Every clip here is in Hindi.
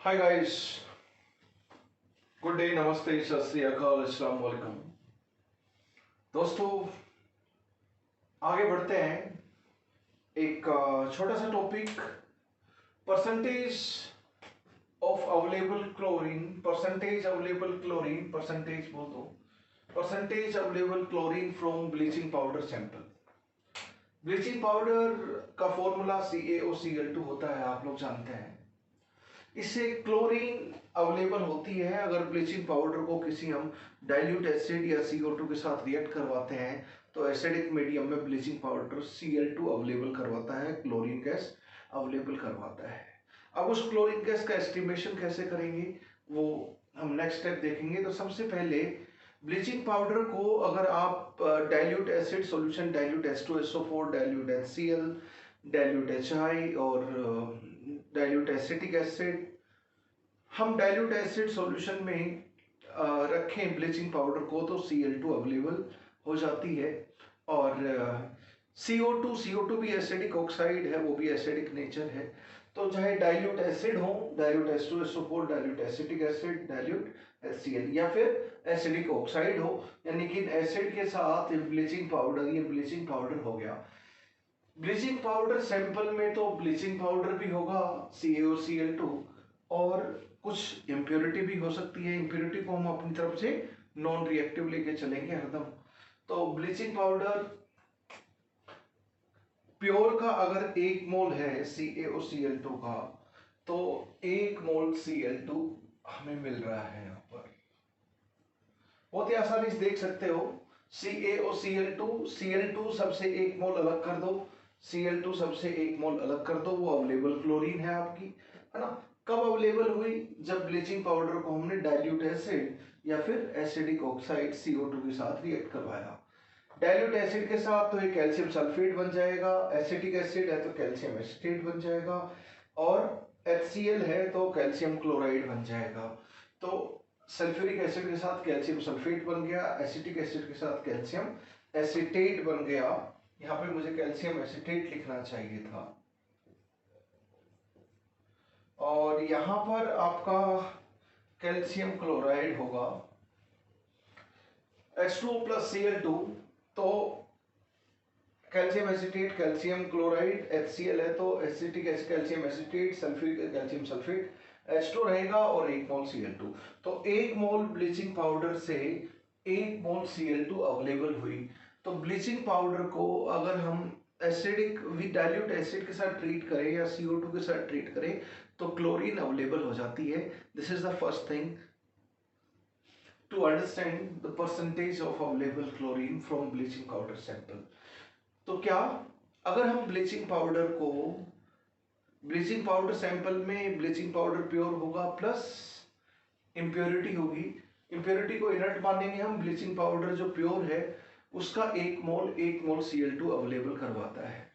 हाय गाइस, गुड डे, नमस्ते, सत श्री अकाल, अस्सलाम वालेकुम। दोस्तों, आगे बढ़ते हैं। एक छोटा सा topic, percentage of available chlorine, percentage बोल दो, percentage available chlorine from bleaching powder sample. Bleaching powder का फॉर्मूला CaOCl2 होता है, आप लोग जानते हैं। इससे क्लोरीन अवेलेबल होती है। अगर ब्लीचिंग पाउडर को किसी हम डाइल्यूट एसिड या CO2 के साथ रिएक्ट करवाते हैं तो एसिडिक मीडियम में ब्लीचिंग पाउडर Cl2 अवेलेबल करवाता है, क्लोरीन गैस अवेलेबल करवाता है। अब उस क्लोरीन गैस का एस्टिमेशन कैसे करेंगे वो हम नेक्स्ट स्टेप देखेंगे। तो सबसे पहले ब्लीचिंग पाउडर को अगर आप dilute acid solution, dilute H2SO4, dilute HCl, dilute HI और डाइल्यूट एसिटिक एसिड, हम डाइल्यूट एसिड सॉल्यूशन में रखें ब्लीचिंग पाउडर को तो Cl2 अवेलेबल हो जाती है। और CO2 भी एसिडिक ऑक्साइड है, वो भी एसिडिक नेचर है। तो चाहे डाइल्यूट एसिड हो, dilute H2SO4, dilute acetic acid, dilute HCl, या फिर एसिडिक ऑक्साइड हो, यानी कि एसिड के साथ ब्लीचिंग पाउडर, ये ब्लीचिंग पाउडर हो गया। ब्लीचिंग पाउडर सैंपल में तो ब्लीचिंग पाउडर भी होगा CaOCl2 और कुछ इम्प्योरिटी भी हो सकती है। इम्प्योरिटी को हम अपनी तरफ से नॉन रिएक्टिव लेके चलेंगे हरदम। तो ब्लीचिंग पाउडर प्योर का अगर 1 मोल है CaOCl2 का, तो 1 मोल Cl2 हमें मिल रहा है। यहाँ पर बहुत ही आसानी से देख सकते हो, CaOCl2, Cl2 सबसे 1 मोल अलग कर दो, Cl2 सबसे 1 मोल अलग कर दो, वो अवेलेबल क्लोरीन है आपकी, है ना। कब अवेलेबल हुई? जब ब्लीचिंग पाउडर को हमने डाइल्यूट एसिड या फिर एसिडिक ऑक्साइड CO2 के साथ रिएक्ट करवाया। डाइल्यूट एसिड के साथ तो ये कैल्शियम सल्फेट बन जाएगा, एसिटिक एसिड है तो कैल्शियम एसिटेट बन जाएगा, और HCl है तो कैल्शियम क्लोराइड बन जाएगा। तो सल्फ्यूरिक एसिड के साथ कैल्शियम सल्फेट बन गया, एसिटिक एसिड के साथ कैल्शियम एसिटेट बन गया। यहाँ पे मुझे कैल्शियम एसिटेट लिखना चाहिए था, और यहाँ पर आपका कैल्शियम क्लोराइड होगा H2O plus Cl2। तो calcium acetate, calcium chloride, HCl है तो acetic acid, calcium acetate, sulphuric calcium sulphate, H2 रहेगा और 1 मोल Cl2। तो 1 मोल ब्लीचिंग पाउडर से 1 मोल Cl2 अवेलेबल हुई। तो ब्लीचिंग पाउडर को अगर हम एसिडिक विद डाइल्यूट एसिड के साथ ट्रीट करें या CO2 के साथ ट्रीट करें तो क्लोरीन अवेलेबल हो जाती है। This is the first thing to understand the percentage of available chlorine from bleaching powder sample। तो क्या अगर हम ब्लीचिंग पाउडर को, ब्लीचिंग पाउडर सैंपल में ब्लीचिंग पाउडर प्योर होगा प्लस इम्प्योरिटी होगी, इम्प्योरिटी को इनर्ट मानेंगे हम, ब्लीचिंग पाउडर जो प्योर है उसका 1 मोल Cl2 अवेलेबल करवाता है।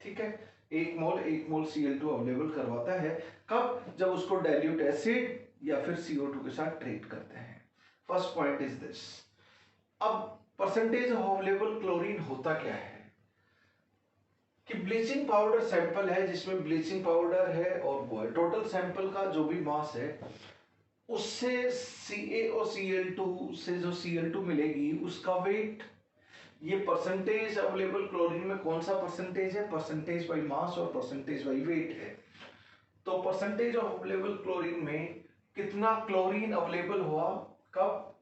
ठीक है, 1 मोल Cl2 अवेलेबल करवाता है। कब? जब उसको डाइल्यूट एसिड या फिर CO2 के साथ ट्रीट करते हैं। First point is this. अब परसेंटेज ऑफ अवेलेबल क्लोरीन होता क्या है कि ब्लीचिंग पाउडर सैंपल है जिसमें ब्लीचिंग पाउडर है और वो है, टोटल सैंपल का जो भी मास है उससे CaOCl2 से जो Cl2 मिलेगी उसका वेट, ये परसेंटेज अवेलेबल क्लोरीन में कौन सा परसेंटेज है? परसेंटेज बाई मास और परसेंटेज बाई वेट है। तो परसेंटेज ऑफ अवेलेबल क्लोरीन में कितना क्लोरीन अवेलेबल हुआ, कब?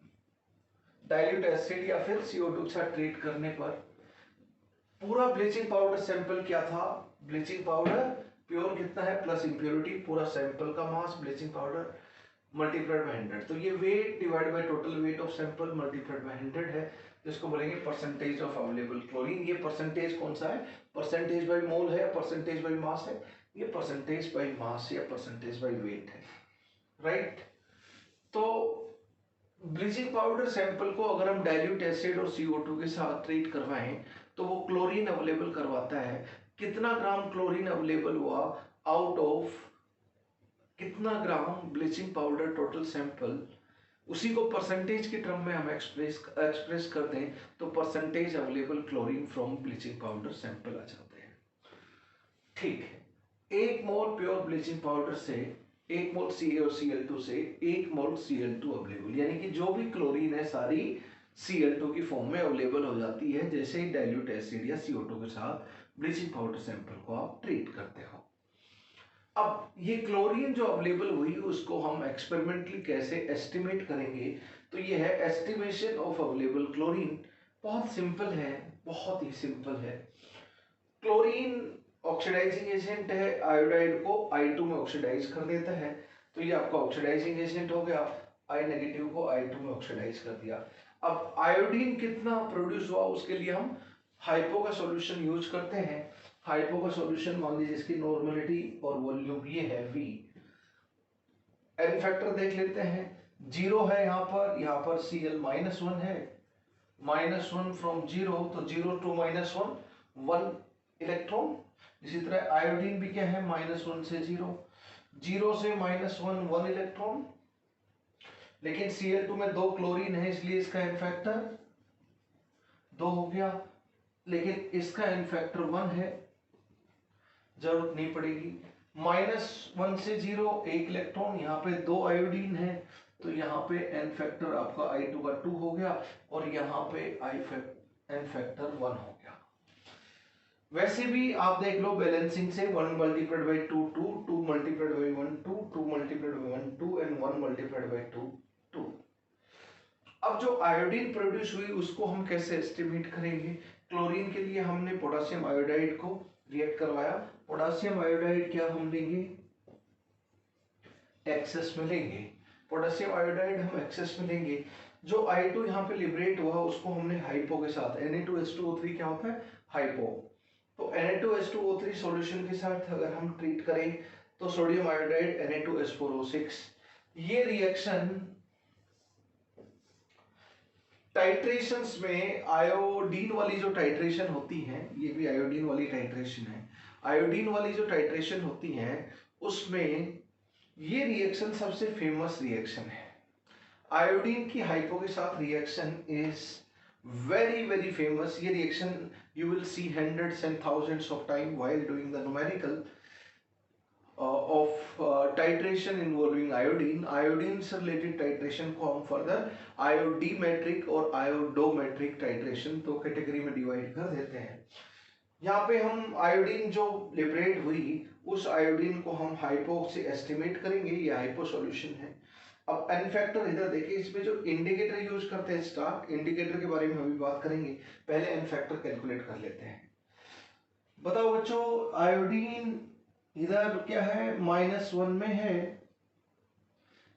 डाइल्यूट एसिड या फिर CO2 के साथ ट्रीट करने पर। पूरा ब्लीचिंग पाउडर सैंपल क्या था? ब्लीचिंग पाउडर प्योर कितना है प्लस इंप्योरिटी, पूरा सैंपल का मास ब्लीचिंग पाउडर मल्टीप्लाइड बाय 100। तो ये weight divide by total weight of sample multiplied by 100 है, जिसको बोलेंगे परसेंटेज ऑफ अवेलेबल क्लोरीन। ये परसेंटेज कौन सा है? परसेंटेज बाय मोल है, परसेंटेज बाय मास है? ये परसेंटेज बाय मास या परसेंटेज बाय वेट है, राइट। तो ब्लीचिंग पाउडर सैंपल को अगर हम डाइल्यूट एसिड और CO2 के साथ ट्रीट करवाएं तो वो क्लोरीन अवेलेबल करवाता है। कितना ग्राम क्लोरीन अवेलेबल हुआ आउट ऑफ कितना ग्राम ब्लीचिंग पाउडर टोटल सैंपल, उसी को परसेंटेज के टर्म में हम एक्सप्रेस कर दें तो percentage available chlorine from bleaching powder sample आ जाते हैं। ठीक है, 1 मोल प्योर ब्लीचिंग पाउडर से 1 मोल CaOCl2 से 1 मोल Cl2 अवेलेबल, यानी कि जो भी क्लोरीन है सारी Cl2 की फॉर्म में अवेलेबल हो जाती है जैसे ही डाइल्यूट एसिड या CO2 के साथ ब्लीचिंग पाउडर सैंपल को आप ट्रीट करते हो। अब ये क्लोरीन जो अवेलेबल हुई उसको हम एक्सपेरिमेंटली कैसे एस्टिमेट करेंगे, तो ये है एस्टिमेशन ऑफ अवेलेबल क्लोरीन। बहुत सिंपल है, बहुत ही सिंपल है। क्लोरीन ऑक्सीडाइजिंग एजेंट है, आयोडाइड को I2 में ऑक्सीडाइज कर देता है, तो ये आपका ऑक्सीडाइजिंग एजेंट हो गया। I नेगेटिव को I2 में ऑक्सीडाइज कर दिया। अब आयोडीन कितना प्रोड्यूस हुआ उसके लिए हम हाइपो का सॉल्यूशन यूज करते हैं। हाइपो का सॉल्यूशन मान लीजिए इसकी नॉर्मलिटी और वॉल्यूम ये है V। एन फैक्टर देख लेते हैं, 0 है यहाँ पर Cl -1 है, -1 फ्रॉम 0, तो 0 to -1 1 इलेक्ट्रॉन। इसी तरह आयोडीन भी क्या है, -1 से 0, 0 से -1 1 इलेक्ट्रॉन। लेकिन Cl2 में 2 क्लोरीन है इसलिए इसका एन फैक्टर 2 हो गया, लेकिन इसका एन फैक्टर 1 है, जरूरत नहीं पड़ेगी। -1 से 0 1 इलेक्ट्रॉन, यहाँ पे 2 आयोडीन है, तो यहाँ पे एन फैक्टर आपका I2 का 2 हो गया और यहाँ पे एन फैक्टर 1 हो गया। वैसे भी आप देख लो बैलेंसिंग से 1 multiplied by 2 2, 2 multiplied by 1 2, 2 multiplied by 1 2 and 1 multiplied by 2 2। अब जो आयोडीन प्रोड्यूस हुई उसको हम कैसे एस्टिमेट करेंगे? क्लोरीन के लिए हमने पोटेशियम आयोडाइड को रिएक्ट करवाया। पोटेशियम आयोडाइड क्या हम लेंगे, एक्सेस में लेंगे। पोटेशियम आयोडाइड हम एक्सेस में लेंगे। जो I2 यहाँ पे लिबरेट हुआ उसको हमने हाइपो के साथ, Na2H2O3 क्या होता है, हाइपो। तो Na2H2O3 सॉल्यूशन के साथ अगर हम ट्रीट करें तो सोडियम आयोडाइड Na2H4O6, ये रिएक्शन टाइट्रेशंस में आयोडीन वाली जो टाइट्रेशन होती है, ये भी आयोडीन वाली टाइट्रेशन है, आयोडीन वाली जो टाइट्रेशन होती है उसमें ये रिएक्शन सबसे फेमस रिएक्शन है। आयोडीन की हाइपो के साथ रिएक्शन इज वेरी फेमस। ये reaction you will see hundreds and thousands of time while doing the numerical of titration involving iodine। iodine से related titration को हम further iodimetric और iodometric titration तो कैटेगरी में डिवाइड कर देते हैं। यहाँ पे हम आयोडीन जो लिबरेट हुई उस आयोडीन को हम हाइपो से एस्टिमेट करेंगे, ये हाइपो सॉल्यूशन है। अब एन फैक्टर इधर देखिए, इसमें जो इंडिकेटर यूज करते हैं स्टार इंडिकेटर के बारे में अभी बात करेंगे, पहले एन फैक्टर कैलकुलेट कर लेते हैं। बताओ बच्चों, आयोडीन इधर क्या है, -1 में है,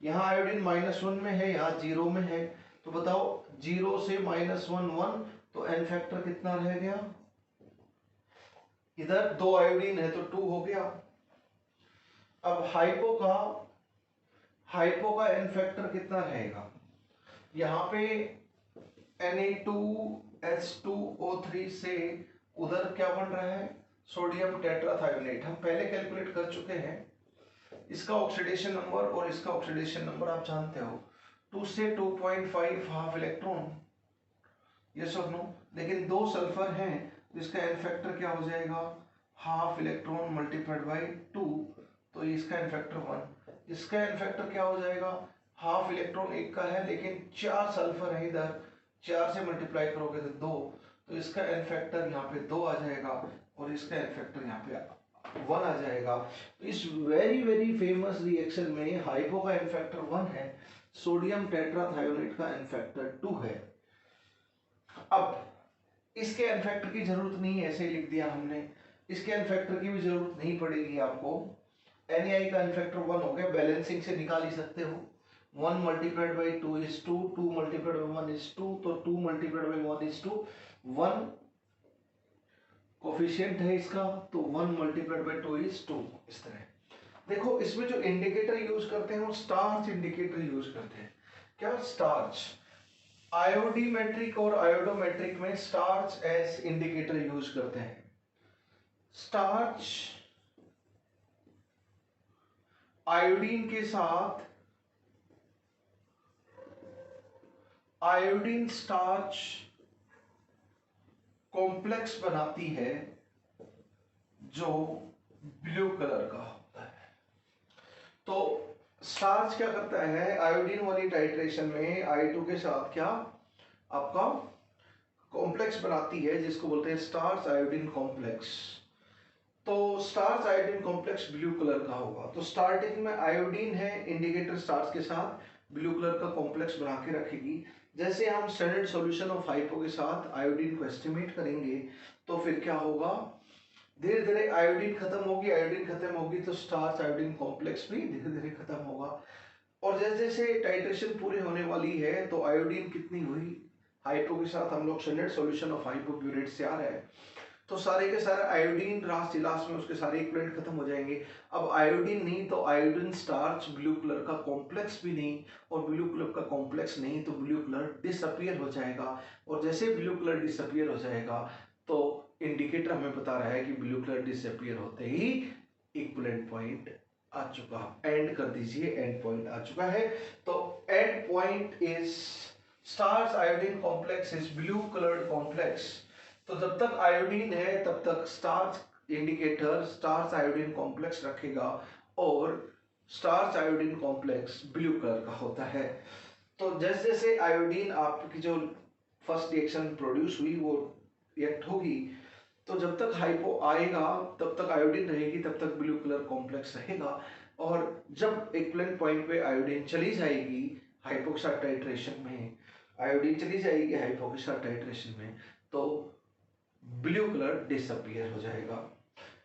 यहाँ आयोडीन -1 में है, यहाँ 0 में है, तो बताओ 0 से -1 1, तो एन फैक्टर कितना रह गया, इधर 2 आयोडीन है तो 2 हो गया। अब हाइपो का एन फैक्टर कितना रहेगा, यहाँ पे Na2H2O3 से उधर क्या बन रहा है, सोडियम टेट्राथायोनेट, हम पहले कैलकुलेट कर चुके हैं। इसका ऑक्सीडेशन नंबर और इसका ऑक्सीडेशन नंबर आप जानते हो, 2 से 2.5 हाफ इलेक्ट्रॉन, यस और नो। लेकिन 2 सल्फर हैं तो इसका एन फैक्टर क्या हो जाएगा, हाफ इलेक्ट्रॉन मल्टीप्लाइड बाई 2, तो इसका एन फैक्टर 1। इसका एन फैक्टर क्या हो जाएगा, हाफ इलेक्ट्रॉन एक का है लेकिन 4 सल्फर है इधर, 4 से मल्टीप्लाई करोगे तो 2, तो इसका एन फैक्टर यहाँ पे 2 आ जाएगा और इसका एन फैक्टर यहाँ पे 1 आ जाएगा। तो इस वेरी फेमस रिएक्शन में हाइपो का एन फैक्टर 1 है, सोडियम टेट्राथायोनेट का एन फैक्टर 2 है। अब इसके एन फैक्टर की जरूरत नहीं है, ऐसे ही लिख दिया हमने, इसके एन फैक्टर की भी जरूरत नहीं पड़ेगी आपको। NaI का एन फैक्टर 1 हो गया, बैलेंसिंग से निकाल ही सकते हो। 1 multiplied by 2 is 2, 2 multiplied by 1 is 2, तो 2 मल्टीप्लाइड बाई 1 इज 2, 1 कोफिशिएंट है इसका, तो 1 मल्टीप्लाइड बाई 2 इज 2। इस तरह देखो, इसमें जो इंडिकेटर यूज करते हैं वो स्टार्च इंडिकेटर यूज करते हैं। क्या स्टार्च, आयोडीमेट्रिक और आयोडोमेट्रिक में स्टार्च एस इंडिकेटर यूज करते हैं। स्टार्च आयोडीन के साथ आयोडीन स्टार्च कॉम्प्लेक्स बनाती है जो ब्लू कलर का होता है। तो स्टार्च क्या करता है, आयोडीन वाली टाइट्रेशन में I2 के साथ क्या आपका कॉम्प्लेक्स बनाती है जिसको बोलते हैं स्टार्च आयोडीन कॉम्प्लेक्स। तो starch iodine complex blue colour का होगा। तो स्टार्टिंग में आयोडीन है, इंडिकेटर स्टार्च के साथ ब्लू कलर का कॉम्प्लेक्स बना के रखेगी। जैसे हम स्टैंडर्ड सॉल्यूशन ऑफ हाइपो के साथ आयोडीन को एस्टिमेट करेंगे तो फिर क्या होगा, धीरे धीरे आयोडीन खत्म होगी, आयोडीन खत्म होगी तो स्टार्च आयोडीन कॉम्प्लेक्स भी धीरे धीरे खत्म होगा। और जैसे जैसे टाइट्रेशन पूरी होने वाली है तो आयोडीन कितनी हुई, हाइपो के साथ हम लोग स्टैंडर्ड सॉल्यूशन ऑफ हाइपोक्यूरेट से आ रहे हैं तो सारे के सारे आयोडीन लास्ट में उसके सारे इक्विवेलेंट खत्म हो जाएंगे। अब आयोडीन नहीं तो आयोडीन स्टार्च ब्लू कलर का कॉम्प्लेक्स भी नहीं, और ब्लू कलर का कॉम्प्लेक्स नहीं तो ब्लू कलर डिसअपियर हो जाएगा। और जैसे ब्लू कलर डिसअपियर हो जाएगा तो इंडिकेटर हमें बता रहा है कि ब्लू कलर डिसअपियर होते ही इक्विवेलेंट पॉइंट आ चुका। एंड कर दीजिए, एंड पॉइंट आ चुका है। तो and point is starch iodine complex is blue coloured complex. तो जब तक आयोडीन है तब तक starch indicator starch iodine complex रखेगा और starch iodine complex blue colour का होता है। तो जैसे जैसे आयोडीन आपकी जो फर्स्ट रिएक्शन प्रोड्यूस हुई वो रिएक्ट होगी, तो जब तक हाइपो आएगा तब तक आयोडीन रहेगी, तब तक ब्लू कलर कॉम्प्लेक्स रहेगा। और जब इक्विवेलेंट पॉइंट पे आयोडीन चली जाएगी हाइपो के साथ टाइट्रेशन में, आयोडीन चली जाएगी हाइपो के साथ टाइट्रेशन में, तो ब्लू कलर डिसअपियर हो जाएगा।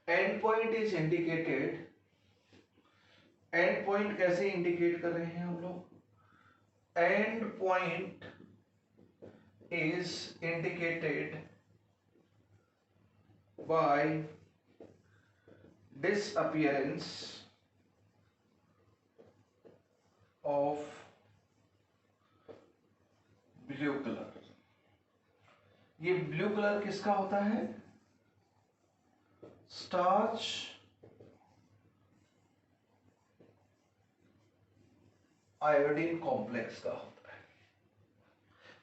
And point is indicated, and point कैसे इंडिकेट कर रहे हैं हम लोग, and point is indicated by disappearance of blue colour. ये ब्लू कलर किसका होता है, स्टार्च आयोडीन कॉम्प्लेक्स का होता है।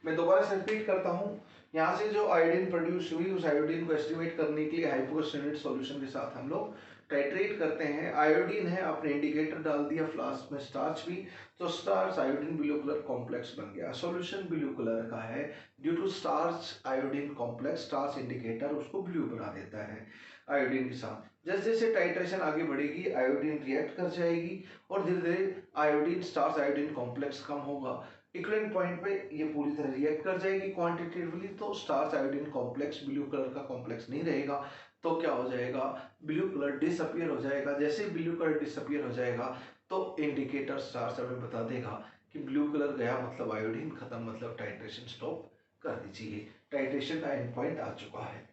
मैं दोबारा से रिपीट करता हूं, यहां से जो आयोडीन प्रोड्यूस हुई उस आयोडीन को एस्टिमेट करने के लिए हाइपो स्टैंडर्ड सॉल्यूशन के साथ हम लोग टाइट्रेट करते हैं। आयोडीन है, आपने इंडिकेटर डाल दिया, फ्लास्क में स्टार्च भी, तो starch iodine blue colour complex बन गया। सॉल्यूशन ब्लू कलर का है due to starch iodine complex, starch indicator उसको ब्लू बना देता है आयोडीन के साथ। जैसे जैसे टाइट्रेशन आगे बढ़ेगी आयोडीन रिएक्ट कर जाएगी और धीरे धीरे आयोडीन स्टार्च आयोडीन कॉम्प्लेक्स कम होगा, इक्विवेलेंट पॉइंट पे ये पूरी तरह रिएक्ट कर जाएगी क्वांटिटेटिवली, तो starch iodine complex blue colour का कॉम्प्लेक्स नहीं रहेगा। तो क्या हो जाएगा, ब्लू कलर डिसअपियर हो जाएगा। जैसे ब्लू कलर डिसअपियर हो जाएगा तो इंडिकेटर स्टार्च हमें बता देगा कि ब्लू कलर गया, मतलब आयोडीन खत्म, मतलब टाइट्रेशन स्टॉप कर दीजिए, टाइट्रेशन का एंड पॉइंट आ चुका है।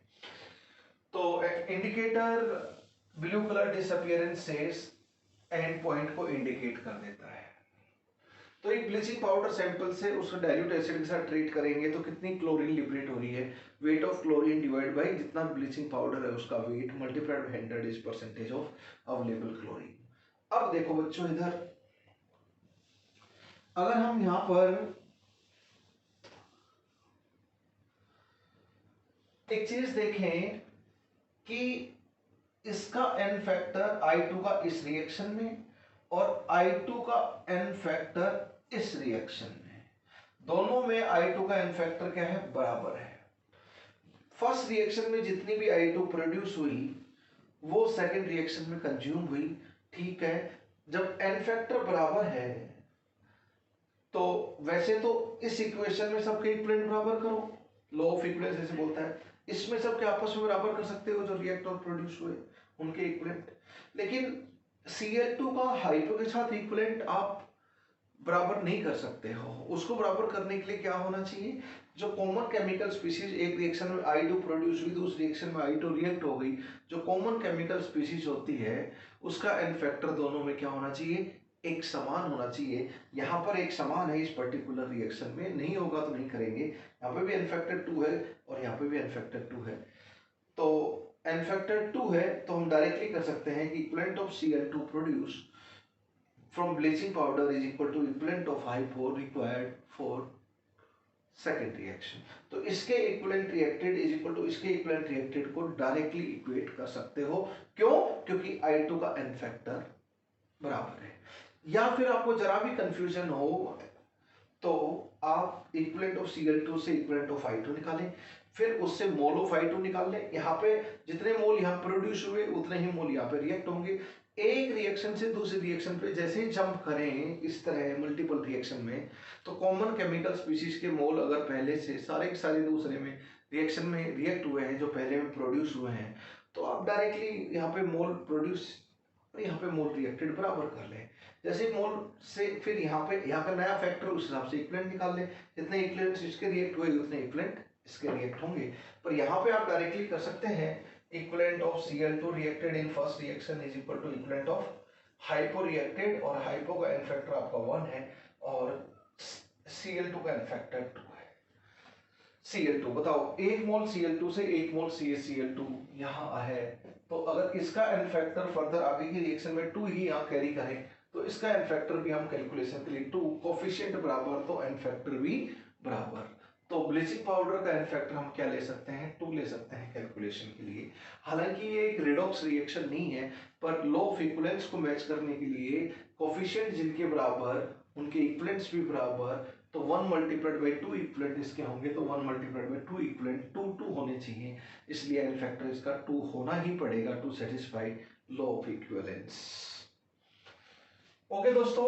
तो इंडिकेटर ब्लू कलर डिसअपियरेंस से एंड पॉइंट को इंडिकेट कर देता है। तो एक ब्लीचिंग पाउडर सैंपल से उसको डाइल्यूट एसिड के साथ ट्रीट करेंगे तो कितनी क्लोरीन लिबरेट हो रही है, weight of chlorine divide by जितना ब्लीचिंग पाउडर है उसका weight multiplied by 100 is percentage of available chlorine. अब देखो बच्चों इधर, अगर हम यहां पर एक चीज देखें कि इसका एन फैक्टर I2 का इस रिएक्शन में और I2 का एन फैक्टर इस रिएक्शन में, दोनों में I2 का एन फैक्टर क्या है, बराबर है। फर्स्ट रिएक्शन में जितनी भी I2 प्रोड्यूस हुई वो सेकंड रिएक्शन में कंज्यूम हुई, ठीक है। जब एन फैक्टर बराबर है तो वैसे तो इस इक्वेशन में सबके इक्विवेलेंट बराबर करो, लॉ ऑफ इक्विवेलेंस ऐसे बोलता है, इसमें सबके आपस में बराबर कर सकते हो जो रिएक्ट और प्रोड्यूस हुए उनके इक्विवेलेंट। लेकिन Cl2 का हाइपो के साथ इक्विवेलेंट आप बराबर नहीं कर सकते हो। उसको बराबर करने के लिए क्या होना चाहिए, जो कॉमन केमिकल स्पीशीज, एक रिएक्शन में I2 प्रोड्यूस हुई दूसरी रिएक्शन में I2 रिएक्ट हो गई, जो कॉमन केमिकल स्पीशीज होती है उसका एन फैक्टर दोनों में क्या होना चाहिए, एक समान होना चाहिए। यहाँ पर एक समान है, इस पर्टिकुलर रिएक्शन में नहीं होगा तो नहीं करेंगे। यहाँ पे भी एन फैक्टर 2 है और यहाँ पे भी एन फैक्टर 2 है, तो एन फैक्टर 2 है तो हम डायरेक्टली कर सकते हैं कि equivalent of Cl2 produce from bleaching powder is equal to equivalent of hypo required for second reaction। तो इसके equivalent reacted is equal to इसके equivalent reacted को डायरेक्टली इक्वेट कर सकते हो। क्यों, क्योंकि I2 का n फैक्टर बराबर है। या फिर आपको जरा भी कंफ्यूजन हो तो आप इक्विवेलेंट ऑफ Cl2 से इक्विवेलेंट ऑफ I2 निकालें, फिर उससे मोल ऑफ I2 निकाल लें। यहाँ पे जितने मोल यहाँ प्रोड्यूस हुए उतने ही मोल यहाँ पे रिएक्ट होंगे। एक रिएक्शन से दूसरी रिएक्शन पे जैसे ही जंप करें इस तरह मल्टीपल रिएक्शन में, तो कॉमन केमिकल स्पीशीज के मोल अगर पहले से सारे के सारे दूसरे में रिएक्शन में रिएक्ट हुए हैं जो पहले में प्रोड्यूस हुए हैं, तो आप डायरेक्टली यहाँ पे मोल प्रोड्यूस और यहाँ पे मोल रिएक्टेड बराबर कर लें। जैसे मोल से फिर यहाँ पे नया फैक्टर उस हिसाब से इक्विवेलेंट निकाल लें, जितने इक्विवेलेंट इसके रिएक्ट हुए उतने इक्विवेलेंट इसके रिएक्ट होंगे। पर यहाँ पे आप डायरेक्टली कर सकते हैं equivalent of Cl2 reacted in first reaction is equal to equivalent of hypo reacted, और हाइपो का एन फैक्टर आपका 1 है और Cl2 का एन फैक्टर 2 है। Cl2 बताओ, 1 मोल Cl2 से 1 मोल CaCl2 यहाँ है, तो अगर इसका एन फैक्टर फर्दर आगे की रिएक्शन में 2 ही यहाँ कैरी करें तो इसका एन फैक्टर भी हम कैलकुलेशन के लिए 2, कोफिशिएंट बराबर तो एन फैक्टर भी बराबर। तो ब्लीचिंग पाउडर का एन फैक्टर हम क्या ले सकते हैं, 2 ले सकते हैं कैलकुलेशन के लिए। हालांकि ये एक रिडॉक्स रिएक्शन नहीं है, पर लॉ ऑफ इक्विवेलेंस को मैच करने के लिए कोफिशिएंट जिनके बराबर उनके इक्विवेलेंट्स भी बराबर, तो 1 मल्टीप्लाइड बाई 2 इक्विवेलेंट इसके होंगे, तो 1 मल्टीप्लाइड बाई 2 इक्विवेलेंट 2 2 होने चाहिए, इसलिए एन फैक्टर इसका 2 होना ही पड़ेगा to satisfy law of equivalence. Okay दोस्तों,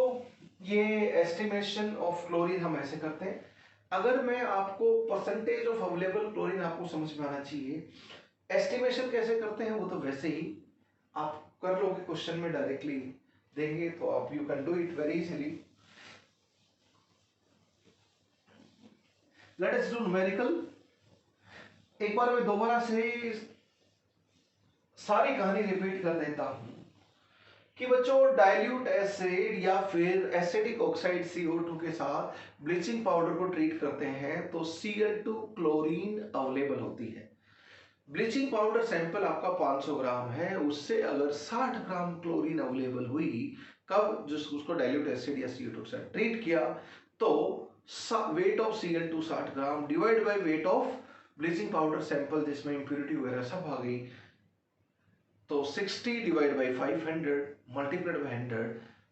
ये एस्टिमेशन ऑफ क्लोरीन हम ऐसे करते हैं। अगर मैं आपको परसेंटेज ऑफ अवेलेबल क्लोरीन आपको समझ में आना चाहिए, एस्टिमेशन कैसे करते हैं वो तो वैसे ही आप कर लोगे, क्वेश्चन में डायरेक्टली देंगे तो आप you can do it very easily. Late us do numerical. एक बार मैं दोबारा से सारी कहानी रिपीट कर देता हूं कि बच्चों डाइल्यूट एसिड या फिर एसिडिक ऑक्साइड CO2 के साथ ब्लीचिंग पाउडर को ट्रीट करते हैं तो Cl2 क्लोरीन अवेलेबल होती है। ब्लीचिंग पाउडर सैंपल आपका 500 ग्राम है, उससे अगर 60 ग्राम क्लोरीन अवेलेबल हुई, कब जिस उसको डाइल्यूट एसिड या CO2 के साथ ट्रीट किया, तो wait of Cl2 60 gram divide by weight of bleaching powder sample जिसमें इंप्योरिटी वगैरह सब आ गई, तो 60 divided by 500 multiplied by 100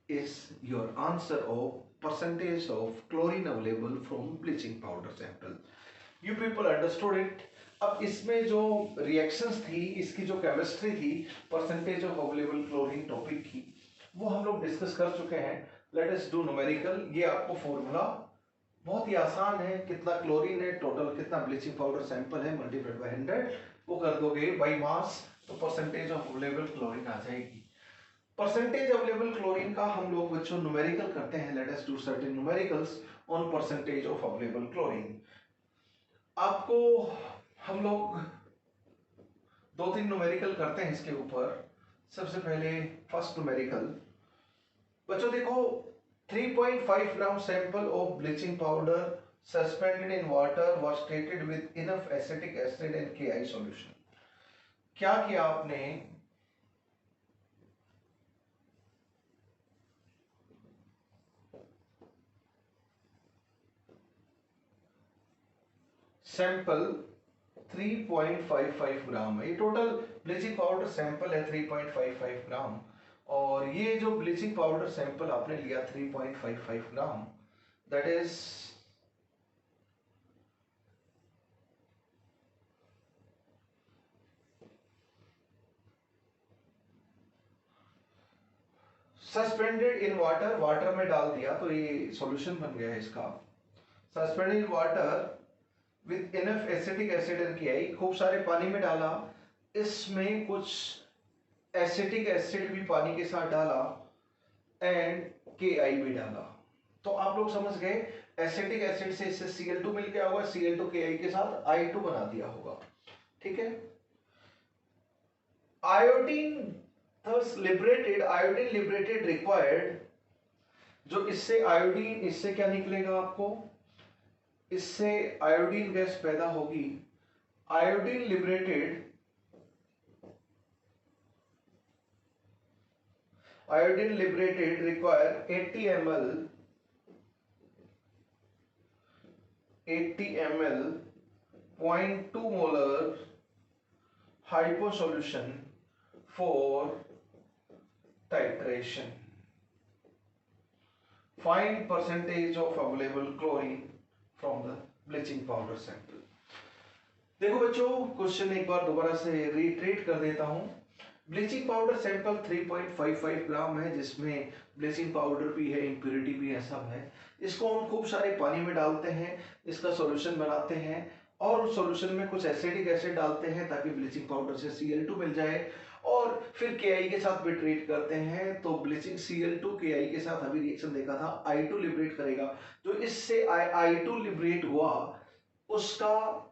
is your answer of percentage of chlorine available from bleaching powder sample. You people understood it? अब इसमें जो रिएक्शंस थी, इसकी जो केमिस्ट्री थी, percentage of available chlorine topic की, वो हम लोग डिस्कस कर चुके हैं। Late us do numerical. ये आपको फॉर्मूला बहुत ही आसान है, कितना क्लोरीन है टोटल, कितना ब्लीचिंग पाउडर सैंपल है मल्टीप्लाइड बाय 100, वो कर दोगे बाय मास तो परसेंटेज ऑफ अवेलेबल क्लोरीन आ जाएगी। परसेंटेज अवेलेबल क्लोरीन का हम लोग बच्चों न्यूमेरिकल करते हैं। Late us do certain numericals on percentage of available chlorine. आपको हम लोग 2-3 न्यूमेरिकल करते हैं इसके ऊपर। सबसे पहले फर्स्ट न्यूमेरिकल बच्चों देखो, 3.5 gram sample of bleaching powder suspended in water was treated with enough acetic acid and KI solution. क्या किया आपने, सैंपल 3.55 ग्राम है, ये टोटल ब्लीचिंग पाउडर सैंपल है 3.55 ग्राम, और ये जो ब्लीचिंग पाउडर सैंपल आपने लिया 3.55 ग्राम, that is suspended in water, water में डाल दिया तो ये सॉल्यूशन बन गया है इसका। Suspended in water with enough acetic acid and KI, खूब सारे पानी में डाला, इसमें कुछ एसिटिक एसिड भी पानी के साथ डाला एंड KI भी डाला, तो आप लोग समझ गए एसिटिक एसिड से इससे Cl2 मिल गया होगा, Cl2 KI के साथ I2 बना दिया होगा, ठीक है। Iodine thus liberated, iodine liberated required, जो इससे आयोडीन, इससे क्या निकलेगा आपको, इससे आयोडीन गैस पैदा होगी। Iodine liberated, iodine liberated require 80 ml 0.2 molar hypo solution for titration। Find percentage of available chlorine from the bleaching powder sample. देखो बच्चों, क्वेश्चन एक बार दोबारा से रिट्रेट कर देता हूं। ब्लीचिंग पाउडर सैंपल 3.55 ग्राम है, जिसमें ब्लीचिंग पाउडर भी है, इम्प्योरिटी भी है, सब है। इसको हम खूब सारे पानी में डालते हैं, इसका सॉल्यूशन बनाते हैं और उस सॉल्यूशन में कुछ एसिडिक एसिड डालते हैं ताकि ब्लीचिंग पाउडर से Cl2 मिल जाए, और फिर Ki के साथ भी ट्रीट करते हैं। तो ब्लीचिंग Cl2 Ki के साथ अभी रिएक्शन देखा था, I2 लिबरेट करेगा। जो इससे I2 लिबरेट हुआ, उसका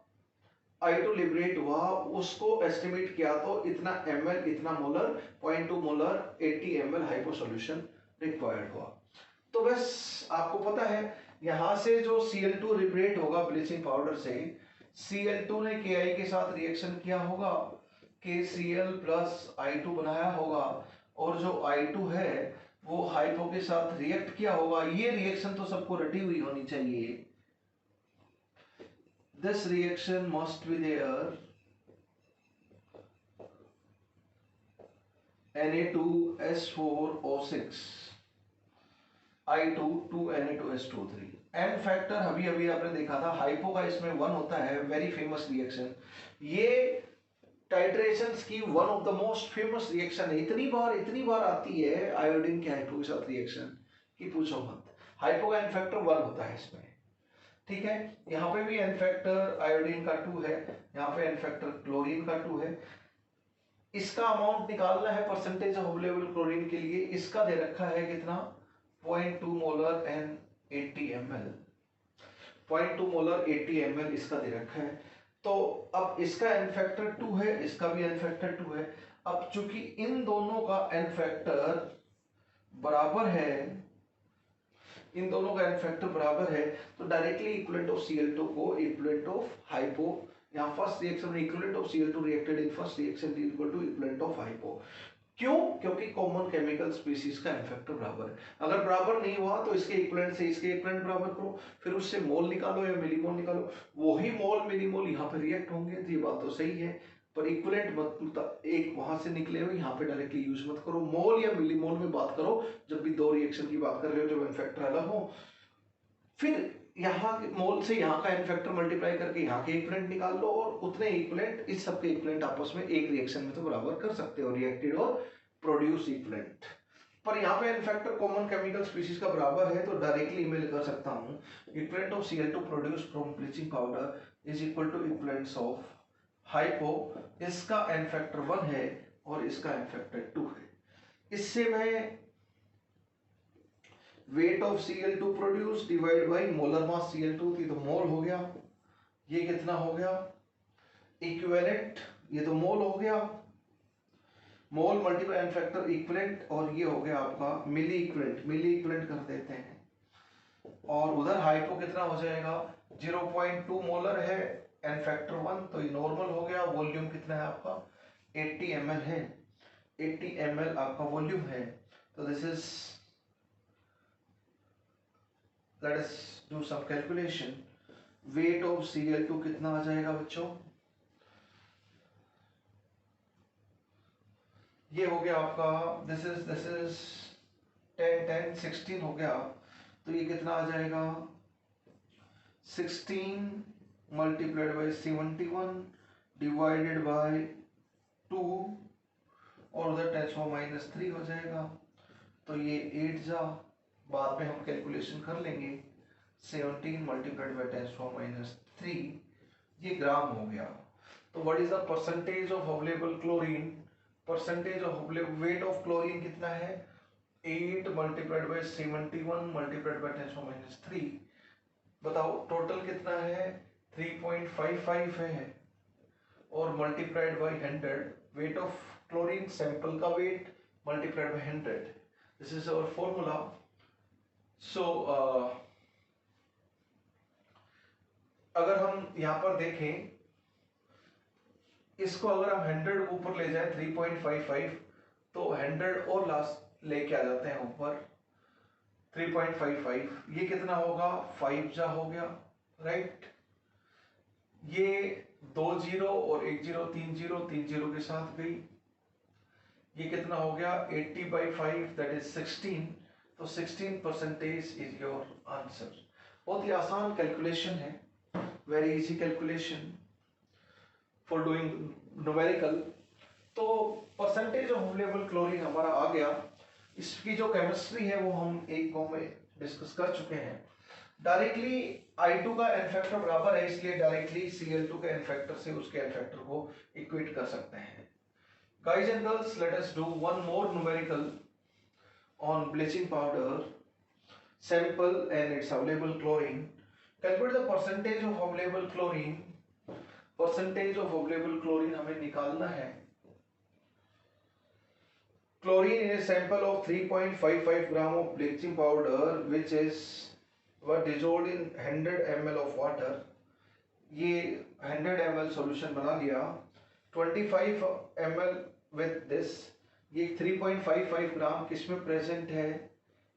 I2 लिबरेट हुआ, उसको एस्टिमेट किया तो इतना ml, इतना molar, 0.2 molar, 80 ml hypo solution required हुआ। तो बस आपको पता है, यहां से जो Cl2 लिबरेट होगा ब्लीचिंग पाउडर से, Cl2 ने Ki के साथ रिएक्शन किया होगा, KCl प्लस I2 बनाया होगा, और जो I2 है वो हाइपो के साथ रिएक्ट किया होगा। ये रिएक्शन तो सबको रटी हुई होनी चाहिए। This reaction must be there. Na2S4O6 I2 2Na2S2O3। N factor अभी अभी आपने देखा था, हाइपो का इसमें 1 होता है, वेरी फेमस रिएक्शन। ये टाइट्रेशंस की one of the most famous reaction है। इतनी बार आती है आयोडीन के हाइपो के साथ रिएक्शन कि पूछो मत। हाइपो का एन फैक्टर 1 होता है इसमें, ठीक है। यहाँ पे भी एन फैक्टर आयोडीन का 2 है, यहाँ पे एन फैक्टर क्लोरीन का 2 है। इसका अमाउंट निकालना है परसेंटेज ऑफ अवेलेबल क्लोरीन के लिए। इसका दे रखा है कितना, 0.2 molar and 80 ml, 0.2 molar 80 ml इसका दे रखा है। तो अब इसका एन फैक्टर 2 है, इसका भी एन फैक्टर 2 है। अब चूंकि इन दोनों का एन फैक्टर बराबर है, इन दोनों का एन फैक्टर बराबर है, तो डायरेक्टली इक्विवेलेंट ऑफ Cl2 को इक्विवेलेंट ऑफ हाइपो, यहाँ फर्स्ट रिएक्शन में equivalent of Cl2 reacted in first reaction is equal to equivalent of hypo. क्यों? क्योंकि कॉमन केमिकल स्पीशीज का एन फैक्टर बराबर है। अगर बराबर नहीं हुआ तो इसके इक्विवेलेंट से इसके इक्विवेलेंट बराबर करो, फिर उससे मोल निकालो या मिलीमोल निकालो, वही मोल मिलीमोल यहाँ पे रिएक्ट होंगे। तो ये बात तो सही है, पर इक्विवेलेंट मत, एक वहां से निकले हुए यहाँ पे डायरेक्टली यूज मत करो। मोल या मिलीमोल में बात करो जब भी दो रिएक्शन की बात कर रहे हो जब एन फैक्टर अलग हो। फिर यहाँ मोल से यहाँ का एन फैक्टर मल्टीप्लाई करके यहाँ के इक्विवेलेंट निकाल लो, और उतने इक्विवेलेंट इस सब के इक्विवेलेंट आपस में एक रिएक्शन में तो बराबर कर सकते हो, रिएक्टेड और प्रोड्यूस इक्विवेलेंट। पर यहाँ पे n factor common chemical species का बराबर है, तो डायरेक्टली मैं कर सकता हूँ equivalent of Cl2 produce from bleaching powder is equal to equivalents of hypo. इसका एन फैक्टर 1 है और इसका एन फैक्टर 2 है। इससे मैं wait of Cl2 produce divide by molar mass Cl2 थी, तो मोल हो गया। ये कितना हो गया, इक्विवेलेंट, ये तो मोल हो गया, मोल मल्टीप्लाई एन फैक्टर इक्विवेलेंट, और ये हो गया आपका मिली इक्विवेलेंट, मिली इक्विवेलेंट कर देते हैं। और उधर हाइपो कितना हो जाएगा, 0.2 मोलर है, एन फैक्टर 1, तो ये नॉर्मल हो गया। वॉल्यूम कितना है आपका, 80 ml है, 80 ml आपका वॉल्यूम है। तो this is, let us do some calculation. Weight of Cl2 कितना आ जाएगा बच्चों, ये हो गया आपका, दिस इज 10 10 16 हो गया। तो ये कितना आ जाएगा, 16 मल्टीप्लाइड बाई 71 डिवाइडेड बाई 2, और उधर 10⁻³ हो जाएगा। तो ये 8 जा, बाद में हम कैलकुलेशन कर लेंगे। 17 मल्टीप्लाइड बाई 10⁻³ ये ग्राम हो गया। तो what is the percentage of available chlorine, percentage of weight of chlorine कितना है, 8 मल्टीप्लाइड बाई 71 मल्टीप्लाइड बाई 10⁻³। बताओ टोटल कितना है, 3.55 है, और multiplied by 100, weight of chlorine sample का weight multiplied by 100, this is our formula. So अगर हम यहाँ पर देखें, इसको अगर हम 100 ऊपर ले जाए 3.55, तो 100 और लास्ट लेके आ जाते हैं ऊपर 3.55, ये कितना होगा, 5 जा हो गया, राइट। ये 2 0 और 1 0, 3 0, 3 0 के साथ गई, ये कितना हो गया, 80/5 दैट इज 16, तो 16% इज योर आंसर। बहुत ही आसान कैलकुलेशन है, very easy calculation for doing numerical. तो परसेंटेज ऑफ अवेलेबल क्लोरीन हमारा आ गया। इसकी जो केमिस्ट्री है वो हम एक गो में डिस्कस कर चुके हैं। डायरेक्टली I2 का एन फैक्टर बराबर है, इसलिए डायरेक्टली Cl2 के एन फैक्टर से उसके एन फैक्टर को इक्वेट कर सकते हैं। Guys and girls, let us do one more numerical on bleaching powder sample and its available chlorine. Calculate the percentage of available chlorine. Percentage of available chlorine हमें निकालना है। Chlorine in a sample of 3.55 gram of bleaching powder which is were dissolved in 100 ml of water। ये 100 ml solution बना लिया। 25 ml with this, ये 3.55 ग्राम किसमें प्रेजेंट है?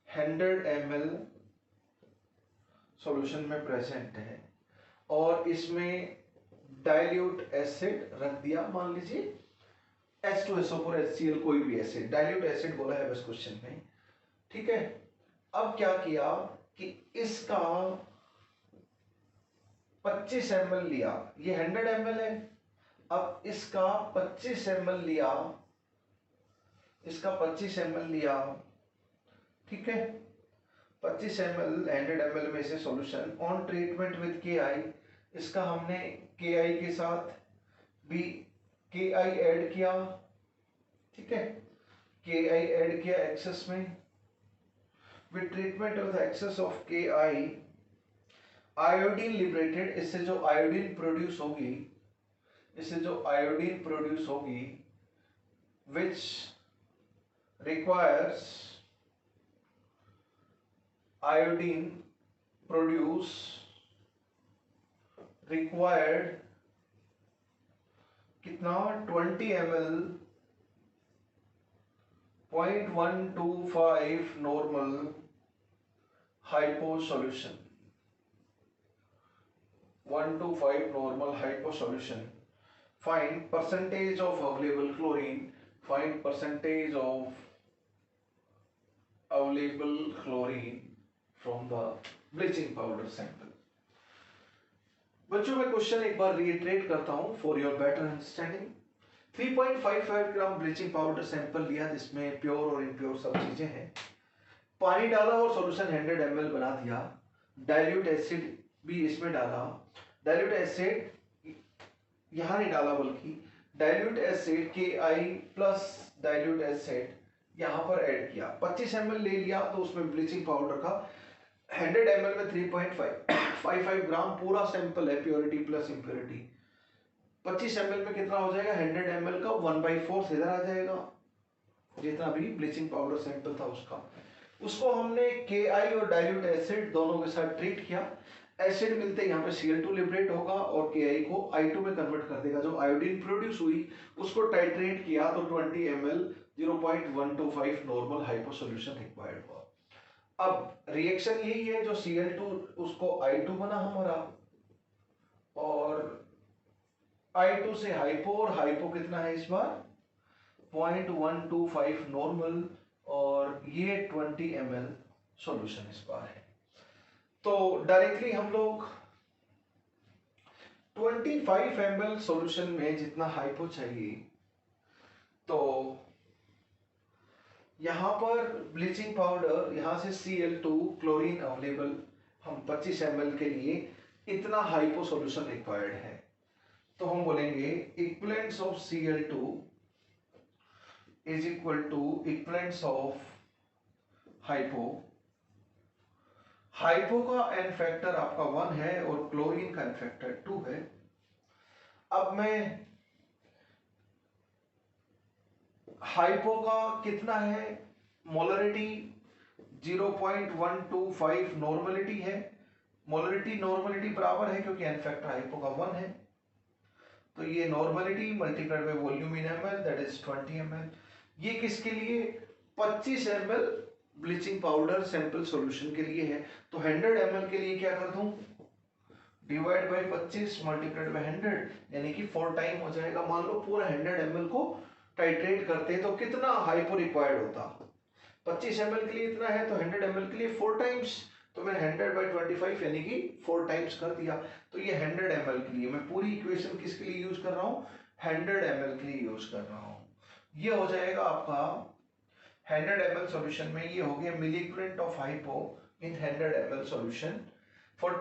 100 ml सॉल्यूशन में प्रेजेंट है, और इसमें डाइल्यूट एसिड रख दिया, मान लीजिए H2SO4 HCl कोई भी एसिड, डाइल्यूट एसिड बोला है बस क्वेश्चन में, ठीक है। अब क्या किया कि इसका 25 ml लिया, ये 100 ml है, अब इसका 25 ml लिया, इसका 25 ml लिया, ठीक है। 25 ml 100 ml में से solution on treatment with KI, इसका हमने KI के साथ भी KI ऐड किया, ठीक है, KI ऐड किया एक्सेस में। With treatment with excess of KI, iodine liberated, इससे जो आयोडीन प्रोड्यूस होगी, इससे जो आयोडीन प्रोड्यूस होगी which requires iodine produce required कितना 20 ml 0.125 normal hypo solution, 125 normal hypo solution। Find percentage of available chlorine, find percentage of available chlorine from the bleaching powder sample। बच्चों मैं क्वेश्चन एक बार रीइटरेट करता हूं for your better understanding. 3.55 gram bleaching powder sample लिया जिसमें प्योर और इम्प्योर सब चीजें हैं, पानी डाला और सॉल्यूशन 100 ml बना दिया, डाइल्यूट एसिड भी इसमें डाला, डाइल्यूट एसिड यहाँ नहीं डाला बल्कि dilute acid KI plus dilute acid यहाँ पर ऐड किया, 25 ml ले लिया, तो उसमें ब्लीचिंग पाउडर का 100 ml में 3.55 ग्राम पूरा सैंपल है, प्योरिटी प्लस इम्प्योरिटी। 25 ml में कितना हो जाएगा? 100 ml का 1/4 इधर आ जाएगा, जितना भी ब्लीचिंग पाउडर सैंपल था उसका। उसको हमने KI और डाइल्यूट एसिड दोनों के साथ ट्रीट किया। एसिड मिलते यहाँ पे Cl2 लिबरेट होगा और KI को I2 में कन्वर्ट कर देगा। जो आयोडीन प्रोड्यूस हुई उसको टाइट्रेट किया तो 20 ml 0.125 normal hypo solution required हुआ। अब रिएक्शन यही है, जो Cl2 उसको I2 बना हमारा, और I2 से हाइपो, और हाइपो कितना है इस बार 0.125 नॉर्मल, और ये 20 ml सॉल्यूशन इस बार है। तो डायरेक्टली हम लोग 25 ml सॉल्यूशन में जितना हाइपो चाहिए, तो यहाँ पर ब्लीचिंग पाउडर, यहाँ से Cl2 क्लोरीन अवेलेबल, हम 25 ml के लिए इतना हाइपो सॉल्यूशन रिक्वायर्ड है, तो हम बोलेंगे equivalence of Cl2 is equal to equivalence of hypo. Hypo का एन फैक्टर आपका 1 है और क्लोरीन का एन फैक्टर 2 है। अब मैं हाइपो का कितना है, मोलरिटी 0.125 नॉर्मलिटी है, मोलरिटी नॉर्मलिटी बराबर है क्योंकि एन फैक्टर हाइपो का 1 है, तो ये normality multiplied by volume in ml that is 20 ml। ये किसके लिए? 25 ml bleaching powder sample solution के लिए है, तो 100 ml के लिए क्या कर दूं, डिवाइड बाय 25 मल्टीप्लाइड बाय 100, यानी कि 4 टाइम हो जाएगा। मान लो पूरा 100 ml को टाइट्रेट करते हैं तो कितना हाइपो रिक्वायर्ड होता, 25 ml के लिए इतना है तो 100 ml के लिए 4 टाइम्स, तो मैंने 100/25 यानी कि 4 टाइम्स कर दिया। तो ये 100 ml के लिए, मैं पूरी इक्वेशन किसके लिए यूज कर रहा हूँ, 100 ml के लिए यूज कर रहा हूँ। ये हो जाएगा आपका 100 ml सॉल्यूशन में, ये हो गया milli equivalent of hypo in 100 ml solution for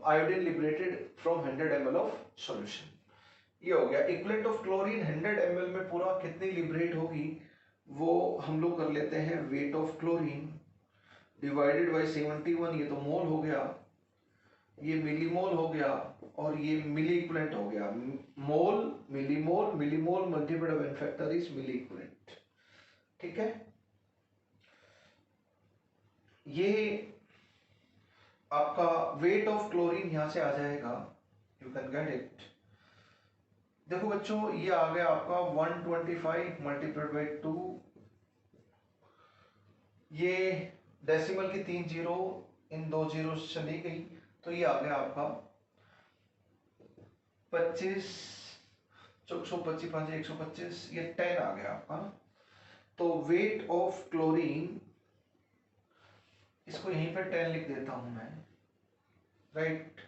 iodine liberated from 100 ml of solution. ये हो गया इक्विवेलेंट ऑफ क्लोरीन 100 ml में पूरा कितनी लिबरेट होगी, वो हम लोग कर लेते हैं wait of chlorine divided by 71, ये तो मोल हो गया, ये मिलीमोल हो गया, और ये मिली इक्विवेलेंट हो गया। Mole millimole multiplied by n factor is milli equivalent. ठीक है, ये आपका वेट ऑफ क्लोरीन यहां से आ जाएगा, यू कैन गेट इट। देखो बच्चों, ये आ गया आपका 125 मल्टीप्लाइड बाय 2, ये डेसिमल की 3 जीरो इन 2 जीरो चली गई, तो ये आ गया आपका 25, 125 5 125, ये 10 आ गया आपका। तो वेट ऑफ क्लोरीन, इसको यहीं पर 10 लिख देता हूं मैं, राइट।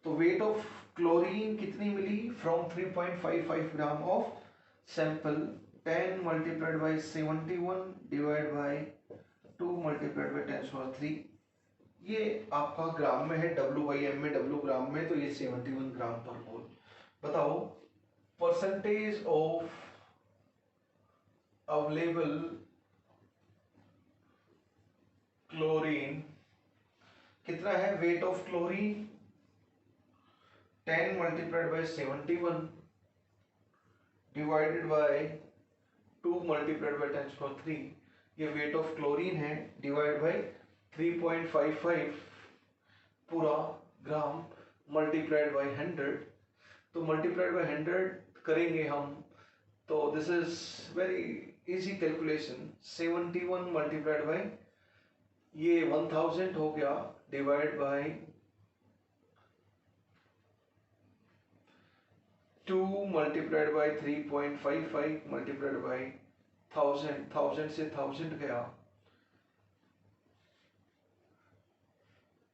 तो वेट ऑफ क्लोरीन कितनी मिली, from 3.55 gram of sample, 10 multiplied by 71 divide by 2 multiplied by 10⁻3, ये आपका ग्राम में है, W/M में, W ग्राम में, तो ये 71 ग्राम पर मोल। बताओ परसेंटेज ऑफ अवेलेबल क्लोरीन कितना है, weight of chlorine 10 multiplied by 71 divided by 2 multiplied by 10⁻3, ये वेट ऑफ क्लोरीन है, डिवाइड बाय 3.55 पूरा ग्राम मल्टीप्लाइड बाय 100, तो मल्टीप्लाइड बाय 100 करेंगे हम, तो this is very easy calculation. 71 multiplied by ये 1000 हो गया, divide by 2 multiplied bye 3.55 multiplied by 1000 से 1000 गया,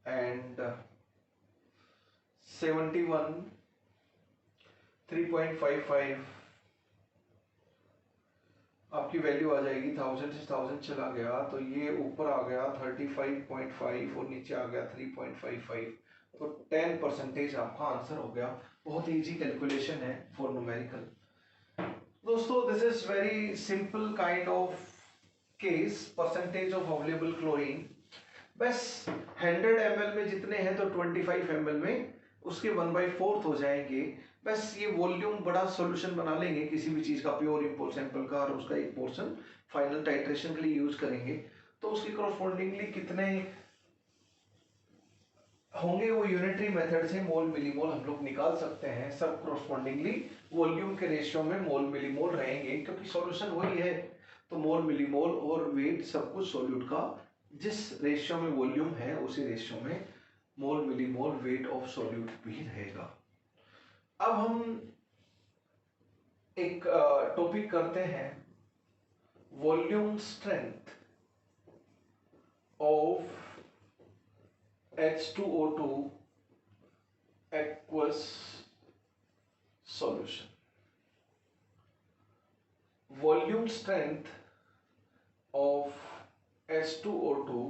एंड 71 3.55 आपकी वैल्यू आ जाएगी, 1000 से 1000 चला गया, तो ये ऊपर आ गया 35.5 और नीचे आ गया 3.55, तो 10% आपका आंसर हो गया। बहुत इजी कैलकुलेशन है फॉर न्यूमेरिकल। दोस्तों this is very simple kind of case, percentage of available chlorine. बस 100 ml में जितने हैं तो 25 ml में उसके 1/4 हो जाएंगे। बस ये वॉल्यूम बड़ा सॉल्यूशन बना लेंगे किसी भी चीज का, प्योर इम्पोर्ट सैंपल का, और उसका एक पोर्शन फाइनल टाइट्रेशन के लिए यूज करेंगे, तो उसके कॉरस्पॉन्डिंगली कितने होंगे वो यूनिटरी मेथड से मोल मिलीमोल हम लोग निकाल सकते हैं। सब कॉरस्पॉन्डिंगली वॉल्यूम के रेशियो में मोल मिलीमोल रहेंगे, क्योंकि सॉल्यूशन वही है, तो मोल मिलीमोल और वेट सब कुछ सॉल्यूट का जिस रेशियो में वॉल्यूम है उसी रेशियो में मोल मिलीमोल वेट ऑफ सॉल्यूट भी रहेगा। अब हम एक टॉपिक करते हैं, volume strength of H2O2 aqueous solution। Volume strength of H2O2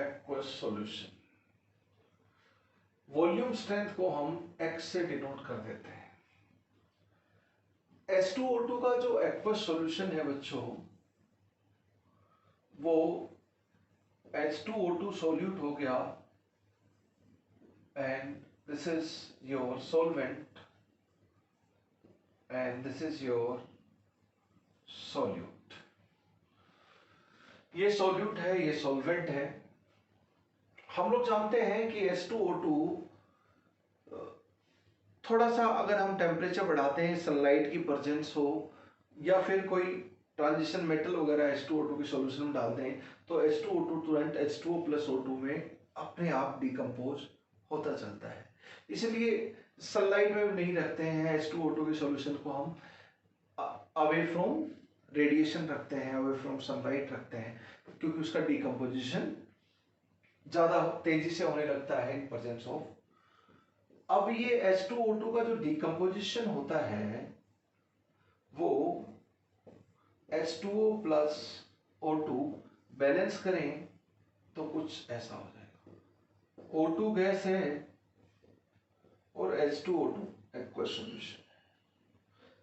aqueous solution, volume strength को हम X से डिनोट कर देते हैं। H2O2 का जो aqueous solution है बच्चों, वो H2O2 solute हो गया, and this is your solvent and this is your solute। ये solute है, ये solvent है। हम लोग जानते हैं कि H2O2 थोड़ा सा अगर हम टेम्परेचर बढ़ाते हैं, सनलाइट की प्रेजेंस हो या फिर कोई ट्रांजिशन मेटल वगैरह H2O2 के सॉल्यूशन में डालते हैं, तो H2O2 तुरंत H2O+O2 में अपने आप डिकम्पोज होता चलता है। इसलिए सनलाइट में नहीं रखते हैं H2O2 के सॉल्यूशन को हम, अवे फ्रॉम रेडिएशन रखते हैं, अवे फ्रॉम सनलाइट रखते हैं, क्योंकि उसका डिकम्पोजिशन ज्यादा तेजी से होने लगता है इन प्रेजेंस ऑफ। अब ये H2O2 का जो डिकम्पोजिशन होता है वो H2O प्लस O2 बैलेंस करें तो कुछ ऐसा हो जाएगा। O2 गैस है और H2O2 एक्वस सॉल्यूशन।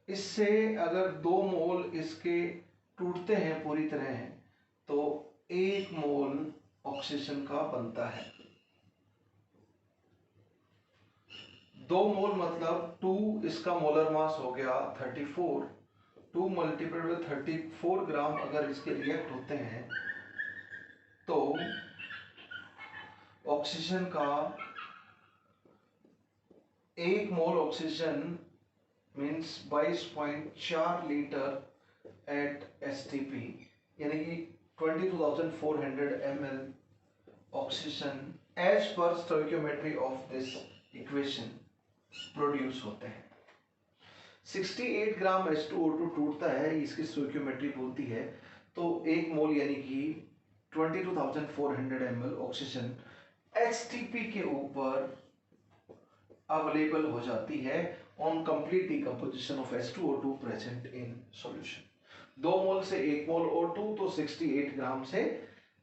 इससे अगर 2 मोल इसके टूटते हैं पूरी तरह तो 1 मोल ऑक्सीजन का बनता है। 2 मोल मतलब 2, इसका मोलर मास हो गया 34, 2 मल्टीप्लाइड बाय 34 ग्राम अगर इसके रिएक्ट होते हैं तो ऑक्सीजन का 1 mole oxygen means 22.4 litre at STP, यानी कि 22,400 ml oxygen as per stoichiometry of this equation produce होते हैं। 68 ग्राम H2O2 टूटता है, इसकी स्टोइकियोमेट्री बोलती है, तो 1 मोल यानी कि 22,400 ml ऑक्सीजन STP के ऊपर अवेलेबल हो जाती है on complete decomposition of H2O2 present in solution. 2 मोल से 1 मोल O2 तो 68 ग्राम से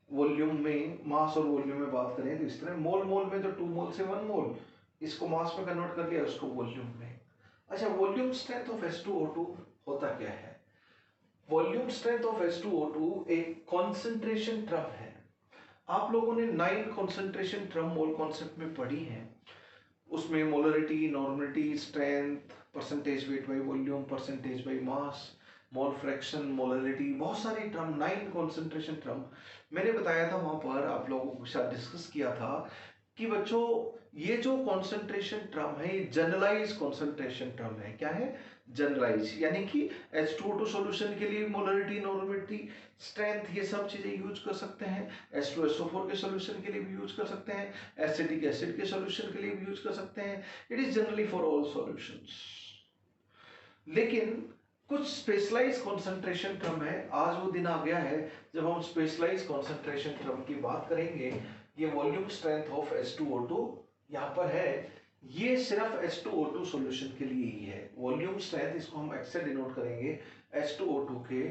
वॉल्यूम में, मास और वॉल्यूम में बात करें तो इस तरह मोल मोल में तो 2 मोल से 1 मोल, इसको मास में कन्वर्ट कर लिया, उसको वॉल्यूम में। अच्छा, वॉल्यूम स्ट्रेंथ ऑफ H2O2 होता क्या है? वॉल्यूम स्ट्रेंथ ऑफ H2O2 एक कॉन्सेंट्रेशन टर्म है। आप लोगों ने 9 कॉन्सेंट्रेशन टर्म मोल कॉन्सेप्ट में पढ़ी है। उसमें molarity, normality, strength, percentage weight by volume, percentage by mass, mole fraction, molarity, बहुत सारी टर्म, 9 कॉन्सेंट्रेशन टर्म मैंने बताया था वहां पर, आप लोगों के साथ डिस्कस किया था कि बच्चों ये जो कॉन्सेंट्रेशन टर्म है ये जनरलाइज कॉन्सेंट्रेशन टर्म है। क्या है? जनरलाइज, यानी कि H2O2 सॉल्यूशन के लिए मोलरिटी, नॉर्मलिटी, स्ट्रेंथ, ये सब चीजें यूज कर सकते हैं। H2SO4 के सॉल्यूशन के लिए भी यूज कर सकते हैं, एसिटिक एसिड के सॉल्यूशन के लिए भी यूज कर सकते हैं। It is generally for all solutions. लेकिन कुछ स्पेशलाइज कॉन्सेंट्रेशन टर्म है। आज वो दिन आ गया है जब हम स्पेशलाइज कॉन्सेंट्रेशन टर्म की बात करेंगे। ये वॉल्यूम स्ट्रेंथ ऑफ H2O2 यहाँ पर है, ये सिर्फ H2O2 सॉल्यूशन के लिए ही है। वॉल्यूम स्ट्रेंथ, इसको हम एक्स से डिनोट करेंगे, H2O2 के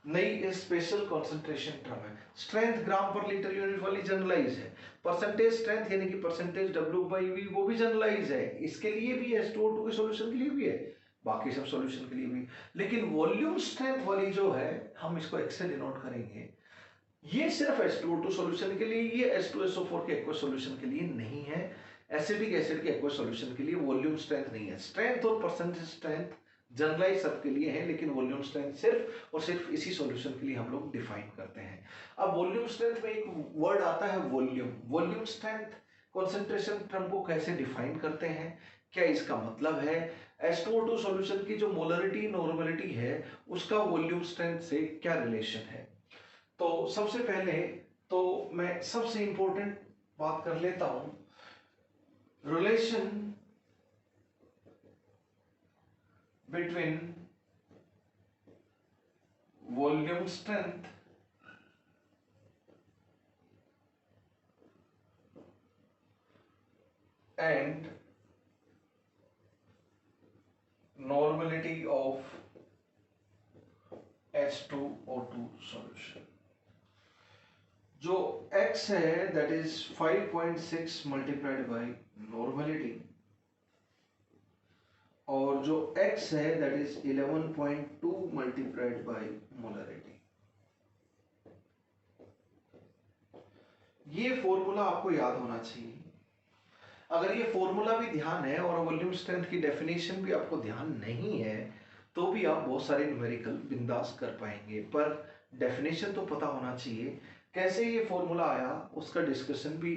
नई स्पेशल कॉन्सेंट्रेशन टर्म है। स्ट्रेंथ ग्राम पर लीटर यूनिट वाली जनरलाइज है। परसेंटेज स्ट्रेंथ यानी कि परसेंटेज W/V वो भी जनरलाइज है, इसके लिए भी H2O2 के सॉल्यूशन के लिए भी है, बाकी सब सॉल्यूशन के लिए भी। लेकिन वॉल्यूम स्ट्रेंथ वाली जो है, हम इसको एक्स से डिनोट करेंगे, ये सिर्फ H2O2 सॉल्यूशन के लिए, ये H2SO4 के एक्वस सॉल्यूशन के लिए नहीं है। एसिटिक एसिड के एक्वस सॉल्यूशन के लिए वॉल्यूम स्ट्रेंथ नहीं है। स्ट्रेंथ और परसेंटेज स्ट्रेंथ जनरलाइज सबके लिए है, लेकिन वॉल्यूम स्ट्रेंथ सिर्फ और सिर्फ इसी सॉल्यूशन के लिए हम लोग डिफाइन करते हैं। अब वॉल्यूम स्ट्रेंथ में एक वर्ड आता है volume. Volume strength concentration term को कैसे डिफाइन करते हैं, क्या इसका मतलब है? H2O2 सॉल्यूशन की जो मोलरिटी, नॉर्मलिटी है, उसका वॉल्यूम स्ट्रेंथ से क्या रिलेशन है? तो सबसे पहले तो मैं सबसे इंपॉर्टेंट बात कर लेता हूं, relation between volume strength and normality of H2O2 solution. जो x है that is 5.6 multiplied bye normality, और जो x है that is 11.2 multiplied by molarity. ये फॉर्मूला आपको याद होना चाहिए। अगर ये फॉर्मूला भी ध्यान है और वॉल्यूम स्ट्रेंथ की डेफिनेशन भी आपको ध्यान नहीं है तो भी आप बहुत सारे न्यूमेरिकल बिंदास कर पाएंगे, पर डेफिनेशन तो पता होना चाहिए। कैसे ये फॉर्मूला आया उसका डिस्कशन भी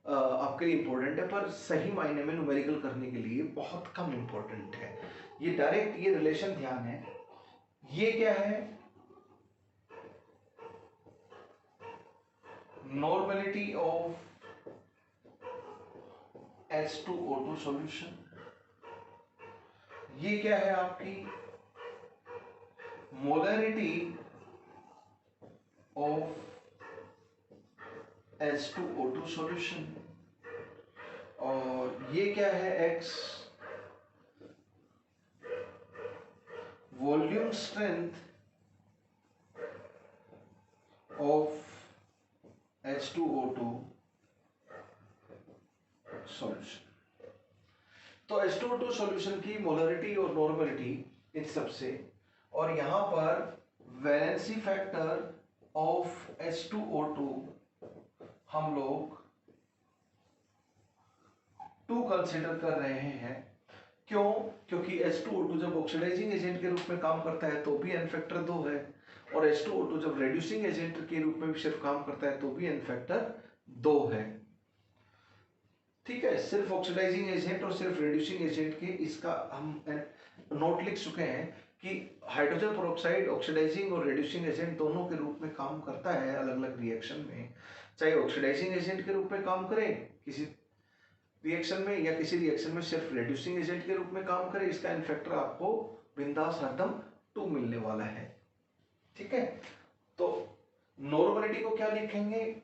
आपके लिए इंपॉर्टेंट है, पर सही मायने में न्यूमेरिकल करने के लिए बहुत कम इंपॉर्टेंट है। ये डायरेक्ट ये रिलेशन ध्यान है। ये क्या है? Normality of H2O2 solution. ये क्या है? आपकी मोलैरिटी ऑफ H2O2 सॉल्यूशन, और ये क्या है X, volume strength of H2O2 solution. तो H2O2 सॉल्यूशन की मोलरिटी और नॉर्मलिटी इन सबसे, और यहां पर वैलेंसी फैक्टर ऑफ H2O2 हम लोग 2 कंसीडर कर रहे हैं। क्यों? क्योंकि H2O2 जब ऑक्सीडाइजिंग एजेंट के रूप में काम करता है तो भी एन फैक्टर 2 है, और H2O2 जब रेड्यूसिंग एजेंट के रूप में भी सिर्फ काम करता है तो भी एन फैक्टर 2 है। ठीक है, सिर्फ ऑक्सीडाइजिंग एजेंट और सिर्फ रेड्यूसिंग एजेंट के इसका हम नोट लिख चुके हैं कि हाइड्रोजन पेरोक्साइड ऑक्सीडाइजिंग और रेड्यूसिंग एजेंट दोनों के रूप में काम करता है अलग अलग रिएक्शन में। चाहे ऑक्सीडाइजिंग एजेंट के रूप में काम करे किसी रिएक्शन में, या किसी रिएक्शन में सिर्फ रेड्यूसिंग एजेंट के रूप में काम करे, इसका एन फैक्टर आपको बिंदास हरदम 2 मिलने वाला है। ठीक है, तो नॉर्मलिटी को क्या लिखेंगे?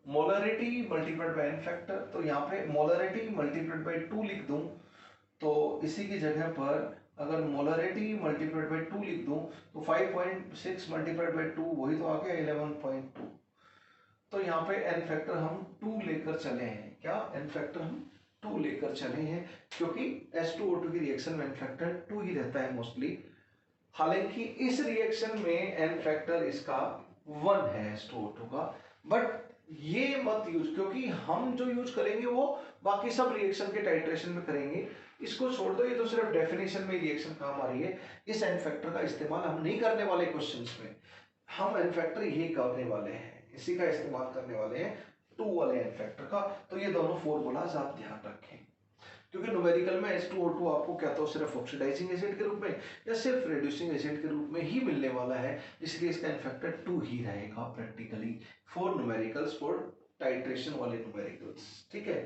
Molarity multiplied by n factor. तो यहाँ पे मोलरिटी मल्टीप्लाइड बाय 2 लिख दूं, तो इसी की जगह पर अगर मोलरिटी मल्टीप्लाइड बाय 2 लिख दूं तो 5.6 मल्टीप्लाइड बाय 2 वही तो आ गया 11.2। तो यहाँ पे एन फैक्टर हम 2 लेकर चले हैं। क्या एन फैक्टर हम 2 लेकर चले हैं, क्योंकि H2O2 की रिएक्शन में एन फैक्टर 2 ही रहता है मोस्टली। हालांकि इस रिएक्शन में एन फैक्टर इसका 1 है H2O2 का, बट ये मत यूज, क्योंकि हम जो यूज करेंगे वो बाकी सब रिएक्शन के टाइट्रेशन में करेंगे। इसको छोड़ दो, ये तो सिर्फ डेफिनेशन में रिएक्शन काम आ रही है। इस एन फैक्टर का इस्तेमाल हम नहीं करने वाले क्वेश्चंस में, हम एन फैक्टर यही करने वाले हैं, इसी का इस्तेमाल करने वाले हैं 2 वाले एन फैक्टर का। तो ये दोनों फॉर्मूलाज आप ध्यान रखें, क्योंकि न्यूमेरिकल में H2O2 आपको क्या तो सिर्फ ऑक्सीडाइजिंग एजेंट के रूप में या सिर्फ रेड्यूसिंग एजेंट के रूप में ही मिलने वाला है, इसलिए इसका एन फैक्टर 2 ही रहेगा practically for numericals, for titration वाले न्यूमेरिकल्स। ठीक है,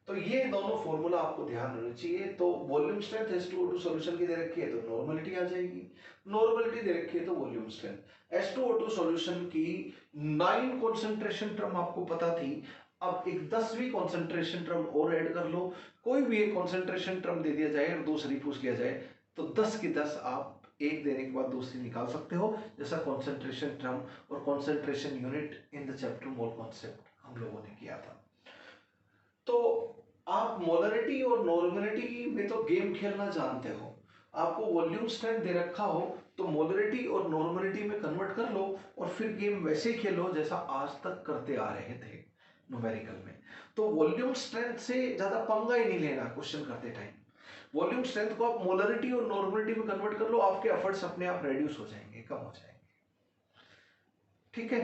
तो ये दोनों फॉर्मूला आपको ध्यान रखना चाहिए। तो वॉल्यूम स्ट्रेंथ H2O2 सॉल्यूशन की दे रखी है तो नॉर्मलिटी आ जाएगी, नॉर्मलिटी दे रखी है तो वॉल्यूम स्ट्रेंथ। H2O2 सॉल्यूशन की 9 कंसंट्रेशन टर्म आपको पता थी, अब एक 10वीं कंसंट्रेशन टर्म और ऐड कर लो। कोई भी एक कंसंट्रेशन टर्म दे दिया जाए और दूसरी पूछ लिया जाए तो 10 की 10 आप एक देने के बाद दूसरी निकाल सकते हो, जैसा कंसंट्रेशन टर्म और concentration unit in the chapter mole concept हम लोगों ने किया था। तो आप मोलरिटी और नॉर्मलिटी में तो गेम खेलना जानते हो, आपको वॉल्यूम स्ट्रेंथ दे रखा हो तो मोलरिटी और नॉर्मलिटी में कन्वर्ट कर लो और फिर गेम वैसे खेलो जैसा आज तक करते आ रहे थे न्यूमेरिकल में। तो वॉल्यूम स्ट्रेंथ से ज्यादा पंगा ही नहीं लेना क्वेश्चन करते टाइम। वॉल्यूम स्ट्रेंथ को आप मोलरिटी और नॉर्मलिटी में कन्वर्ट कर लो, आपके एफर्ट्स अपने आप रिड्यूस हो जाएंगे, कम हो जाएंगे। ठीक है,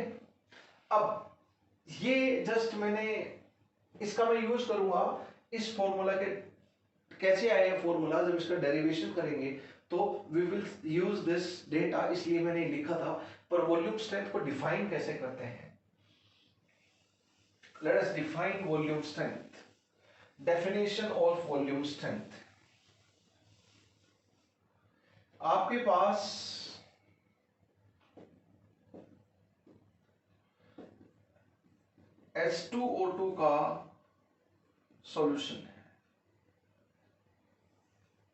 अब ये जस्ट मैंने इसका मैं यूज करूंगा इस फॉर्मूला के, कैसे आए फॉर्मूला जब इसका डेरिवेशन करेंगे तो we will use this data, इसलिए मैंने लिखा था। पर वॉल्यूम स्ट्रेंथ को डिफाइन कैसे करते हैं, let us define volume strength. Definition of volume strength, आपके पास H2O2 का सॉल्यूशन है,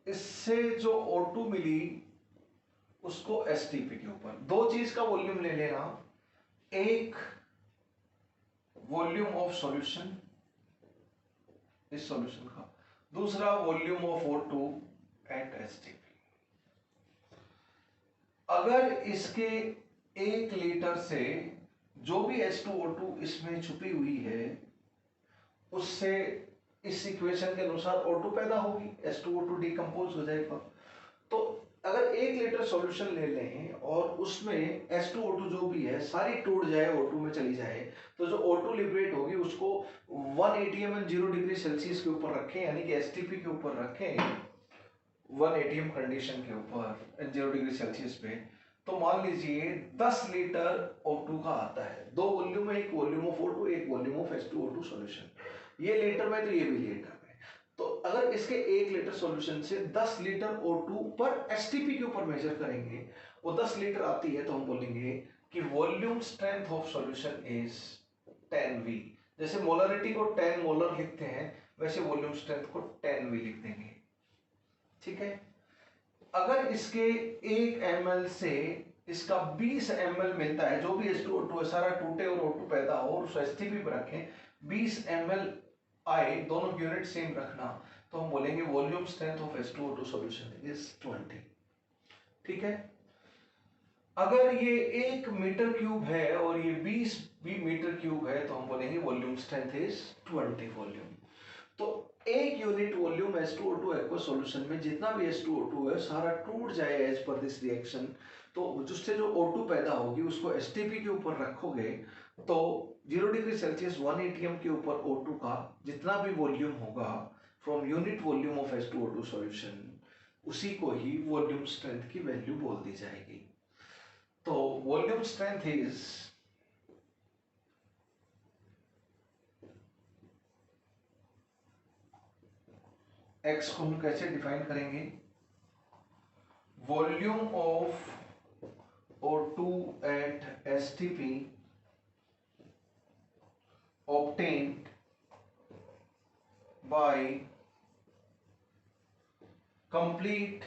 इससे जो O2 मिली उसको STP के ऊपर दो चीज का वॉल्यूम ले लेना, एक वॉल्यूम ऑफ सॉल्यूशन इस सॉल्यूशन का, दूसरा volume of O2 eight STP। अगर इसके 1 लीटर से जो भी H2O2 इसमें छुपी हुई है उससे इस इक्वेशन के अनुसार O2 पैदा होगी, H2O2 डिकम्पोज हो जाएगा। तो अगर 1 लीटर सॉल्यूशन ले लें और उसमें H2O2 जो भी है सारी टूट जाए, O2 में चली जाए, तो जो O2 लिबरेट होगी उसको 1 atm एंड 0 डिग्री सेल्सियस के ऊपर रखें, यानी कि STP के ऊपर रखें 1 atm कंडीशन के ऊपर एंड 0 डिग्री सेल्सियस पे, तो मान लीजिए 10 लीटर O2 का आता है। दो वॉल्यूम है, एक वॉल्यूम ऑफ O2 एक वॉल्यूम ऑफ H2O2 सॉल्यूशन, ये लीटर में तो ये भी लीटर में। तो अगर इसके 1 लीटर सॉल्यूशन से 10 लीटर O2 पर एसटीपी के ऊपर मेजर करेंगे, वो 10 लीटर आती है, तो हम बोलेंगे कि volume strength of solution is 10V। जैसे मोलरिटी को 10 मोलर लिखते हैं, वैसे वॉल्यूम स्ट्रेंथ को 10V लिख देंगे। ठीक है। अगर इसके 1 ml से इसका 20 ml मिलता है, जो भी H2O2 है सारा टूटे और O2 पैदा हो और उसको एसटीपी पर रखें, 20 ml आए, दोनों यूनिट सेम रखना, तो हम बोलेंगे volume strength of H2O2 solution is 20। ठीक है। अगर ये 1 मीटर क्यूब है और ये 20 भी मीटर क्यूब है, तो हम बोलेंगे वॉल्यूम स्ट्रेंथ इज 20 वॉल्यूम। तो 1 unit volume H2O2 aqueous solution में जितना भी H2O2 है सारा टूट जाए एज पर दिस रिएक्शन। तो जिससे जो O2 पैदा होगी उसको एसटीपी के ऊपर रखोगे, तो 0 डिग्री सेल्सियस 1 atm के ऊपर O2 का जितना भी वॉल्यूम होगा from unit volume of H2O2 solution, उसी को ही वॉल्यूम स्ट्रेंथ की वैल्यू बोल दी जाएगी। तो वॉल्यूम स्ट्रेंथ इज x को हम कैसे डिफाइन करेंगे, volume of O2 at STP obtained by complete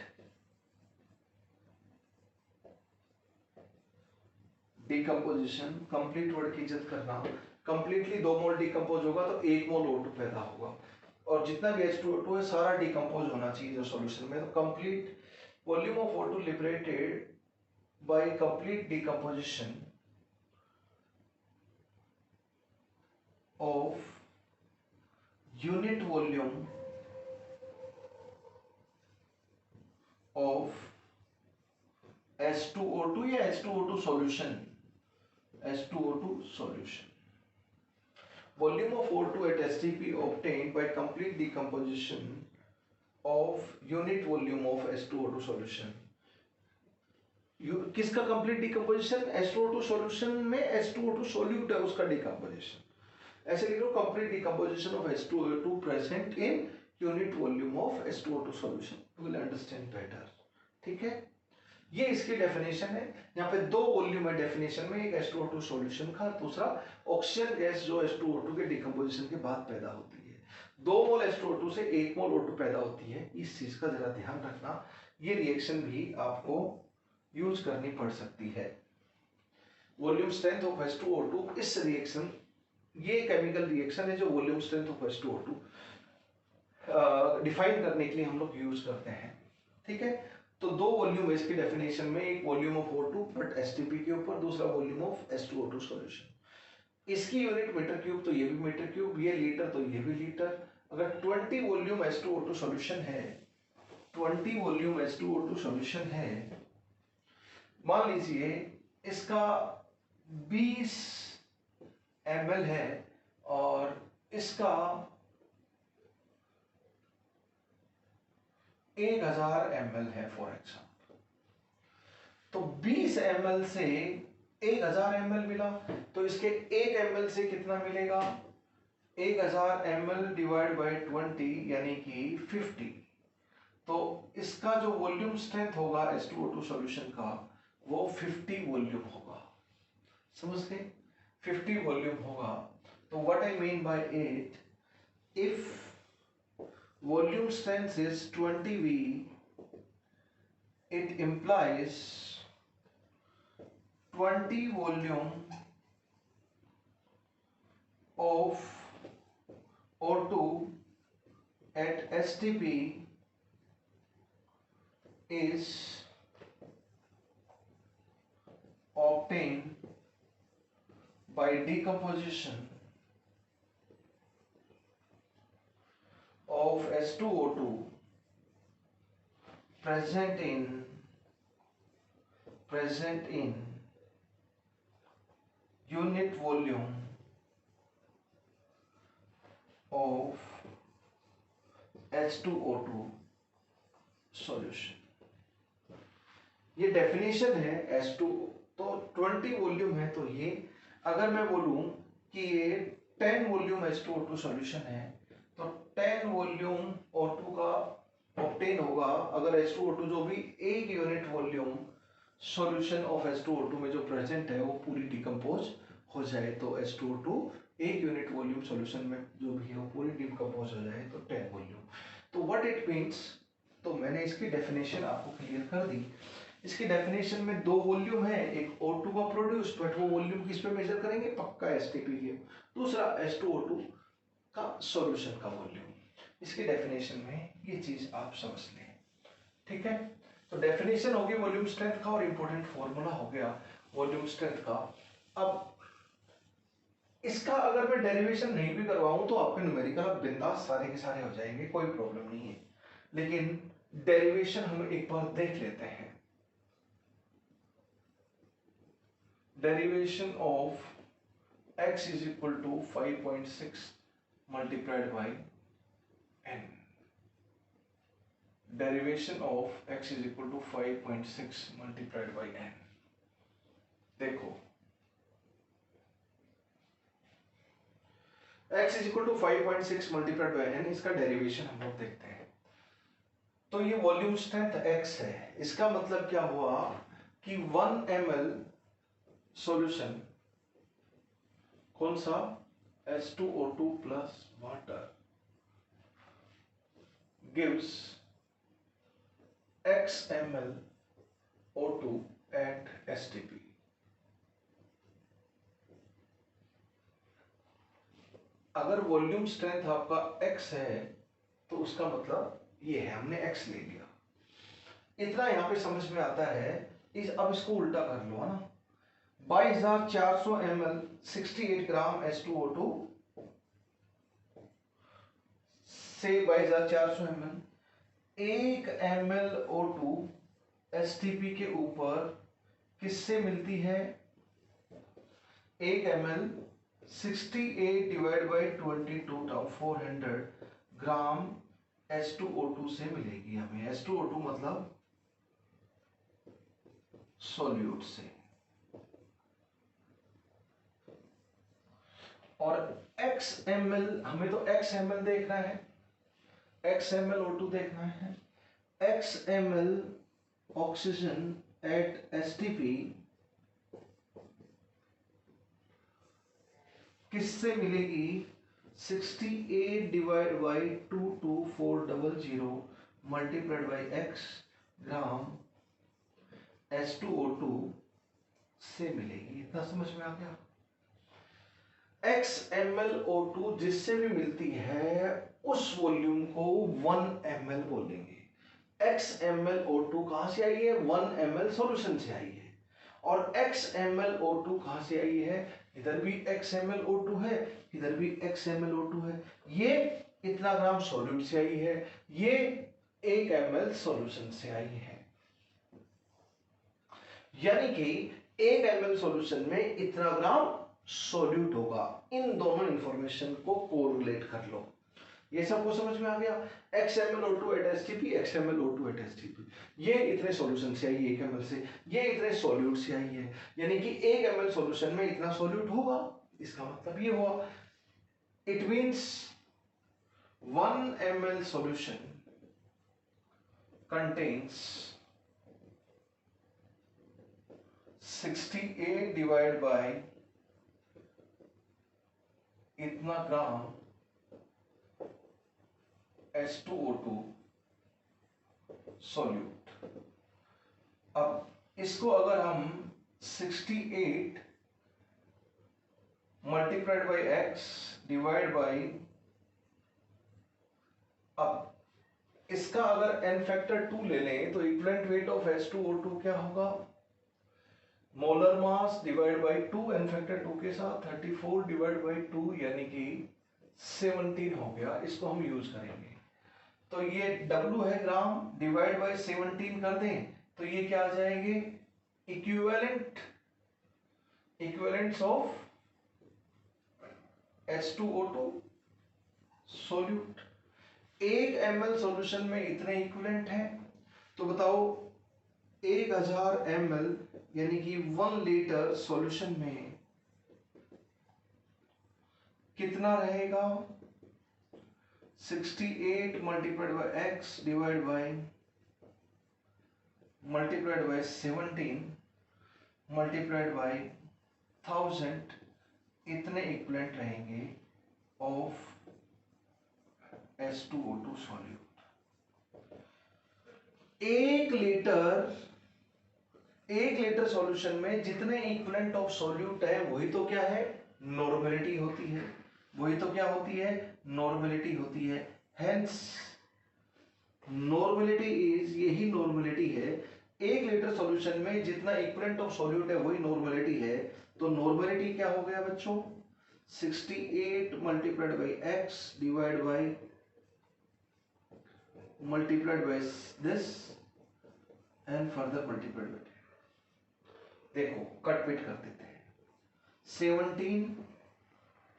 decomposition. Complete word की इज्जत करना, कंप्लीटली 2 मोल डिकम्पोज होगा तो 1 मोल O2 पैदा होगा, और जितना भी H2O2 है सारा डिकम्पोज होना चाहिए जो सॉल्यूशन में। तो complete volume of O2 liberated bye complete decomposition of unit volume of H2O2 या H2O2 solution, H2O2 solution. Volume of O2 at STP obtained by complete decomposition of unit volume of H2O2 solution. किसका कंप्लीट डिकम्पोजिशन, H2O2 सॉल्यूशन में H2O2 सोल्यूट है उसका डिकम्पोजिशन। ऐसे लिख लो, complete decomposition of H2O2 present in unit volume of H2O2 solution, you will understand better. ठीक है, ये इसकी डेफिनेशन है। यहाँ पे 2 वॉल्यूम है डेफिनेशन में, एक H2O2 सॉल्यूशन का, दूसरा ऑक्सीजन गैस जो H2O2 के डिकम्पोजिशन के बाद पैदा होती है। 2 मोल H2O2 से 1 मोल O2 पैदा होती है, इस चीज का जरा ध्यान रखना। ये रिएक्शन भी आपको यूज करनी पड़ सकती है। वॉल्यूम स्ट्रेंथ ऑफ H2O2, इस रिएक्शन, ये केमिकल रिएक्शन है जो volume strength of H2O2 define करने के लिए हम लोग यूज करते हैं। ठीक है, तो 2 वॉल्यूम है इसकी डेफिनेशन में, एक volume of O2 but STP के ऊपर, दूसरा वॉल्यूम ऑफ H2O2 सॉल्यूशन। इसकी यूनिट मीटर क्यूब, तो ये भी मीटर क्यूब, ये लीटर तो ये भी लीटर। अगर 20 वॉल्यूम H2O2 सॉल्यूशन है, 20 वॉल्यूम H2O2 सॉल्यूशन है, मान लीजिए इसका 20 ml है और इसका 1000 ml है फॉर एग्जाम्पल, तो 20 ml से 1000 ml मिला, तो इसके 1 ml से कितना मिलेगा, 1000 ml डिवाइड बाय 20 यानी कि 50। तो इसका जो वॉल्यूम स्ट्रेंथ होगा H2O2 सॉल्यूशन का, वो 50 वॉल्यूम होगा। समझ गए, 50 वॉल्यूम होगा। तो what I mean by it, if volume strength is 20V, it implies 20 volume of O2 at STP is obtained by decomposition of H2O2 present in unit volume of H2O2 solution। ये डेफिनेशन है H2, तो 20 वॉल्यूम है, तो ये अगर मैं बोलूं कि ये 10 वॉल्यूम H2O2 सॉल्यूशन है, तो 10 वॉल्यूम O2 का ऑब्टेन होगा अगर H2O2 जो भी एक unit volume solution of H2O2 में जो प्रेजेंट है वो पूरी डिकम्पोज हो जाए। तो H2O2 एक यूनिट वॉल्यूम सॉल्यूशन में जो भी है वो पूरी डिकम्पोज हो जाए तो 10 वॉल्यूम। तो व्हाट इट मींस, तो मैंने इसकी डेफिनेशन आपको क्लियर कर दी। इसकी डेफिनेशन में दो वॉल्यूम है, एक O2 का प्रोड्यूस, बट वो वॉल्यूम किस पे मेजर करेंगे, पक्का STP के। दूसरा H2O2 का सॉल्यूशन का वॉल्यूम। इसकी डेफिनेशन में ये चीज आप समझ लें, ठीक है। तो डेफिनेशन होगी वॉल्यूम स्ट्रेंथ का और इंपॉर्टेंट फॉर्मूला हो गया वॉल्यूम स्ट्रेंथ का। अब इसका अगर मैं डेरिवेशन नहीं भी करवाऊं तो आपके न्यूमेरिकल आप बिंदास सारे के सारे हो जाएंगे, कोई प्रॉब्लम नहीं है। लेकिन डेरिवेशन हम एक बार देख लेते हैं। Derivation of x is equal to 5.6 multiplied by n. Derivation of x is equal to 5.6 multiplied by n. देखो x is equal to 5.6 multiplied by n, इसका डेरिवेशन हम लोग देखते हैं। तो ये वॉल्यूम स्ट्रेंथ x है, इसका मतलब क्या हुआ कि 1 ml सॉल्यूशन कौन सा, H2O2 plus water gives x ml O2 at STP। अगर वॉल्यूम स्ट्रेंथ आपका x है तो उसका मतलब ये है, हमने x ले लिया। इतना यहां पे समझ में आता है। अब इसको उल्टा कर लो, है ना। 22,400 ml 68 ग्राम H2O2 से 22,400 ml 1 ml O2 STP के ऊपर किससे मिलती है, 1 ml 68 divide by 22 400 gram H2O2 से मिलेगी हमें। H2O2 मतलब सॉल्यूट से। और x ml, हमें तो x ml देखना है, x ml O2 देखना है। x ml oxygen at STP किससे मिलेगी, 68 divide by 22400 multiplied by x gram H2O2 से मिलेगी। इतना समझ में आ गया। x ml O2 जिससे भी मिलती है उस वॉल्यूम को 1 ml बोलेंगे। x ml O2 कहां से आई है, 1 ml सॉल्यूशन से आई है। और x ml O2 कहां से आई है, इधर भी x ml O2 है, इधर भी x ml O2 है। ये इतना ग्राम सॉल्यूट से आई है, ये 1 ml सॉल्यूशन से आई है। यानी कि 1 ml सॉल्यूशन में इतना ग्राम सॉल्यूट होगा। इन दोनों इंफॉर्मेशन को कोरिलेट कर लो। ये सबको समझ में आ गया। x ml O2 at STP, x ml O2 at STP, ये इतने सॉल्यूशन से आई है 1 ml से, ये इतने सॉल्यूट से आई है। यानी कि 1 ml सॉल्यूशन में इतना सॉल्यूट होगा। इसका मतलब ये हुआ, it means 1 ml solution contains 68 divide by इतना ग्राम H2O2 सॉल्यूट। अब इसको अगर हम 68 multiplied by x divide by, अब इसका अगर n फैक्टर 2 ले लें तो इक्विवेलेंट वेट ऑफ H2O2 क्या होगा, molar mass divide by 2, n factor 2 के साथ 34 डिवाइड बाई 2 यानी कि 17 हो गया। इसको हम यूज करेंगे तो ये W है ग्राम, डिवाइड बाई 17 कर दें तो ये क्या आ जाएंगे, equivalents of H2O2 solute. 1 ml solution में इतने इक्विवेलेंट हैं, तो बताओ 1000 ml यानी कि 1 लीटर सॉल्यूशन में कितना रहेगा, 68 multiplied by x divided by multiplied by 17 multiplied by 1000 इतने इक्विवेलेंट रहेंगे ऑफ H2O2 सॉल्यूट। एक लीटर सॉल्यूशन में जितने इक्विवेलेंट ऑफ सॉल्यूट है वही तो क्या है, नॉर्मेलिटी होती है, वही तो क्या होती है, नॉर्मेलिटी होती है। हेंस नॉर्मेलिटी इज, यही नॉर्मेलिटी है, एक लीटर सॉल्यूशन में जितना इक्विवेलेंट ऑफ सॉल्यूट है वही नॉर्मेलिटी है। तो नॉर्मेलिटी क्या हो गया बच्चों, 68 multiplied by x divide by multiplied by this and further multiplied by, देखो कट पिट कर देते हैं, 17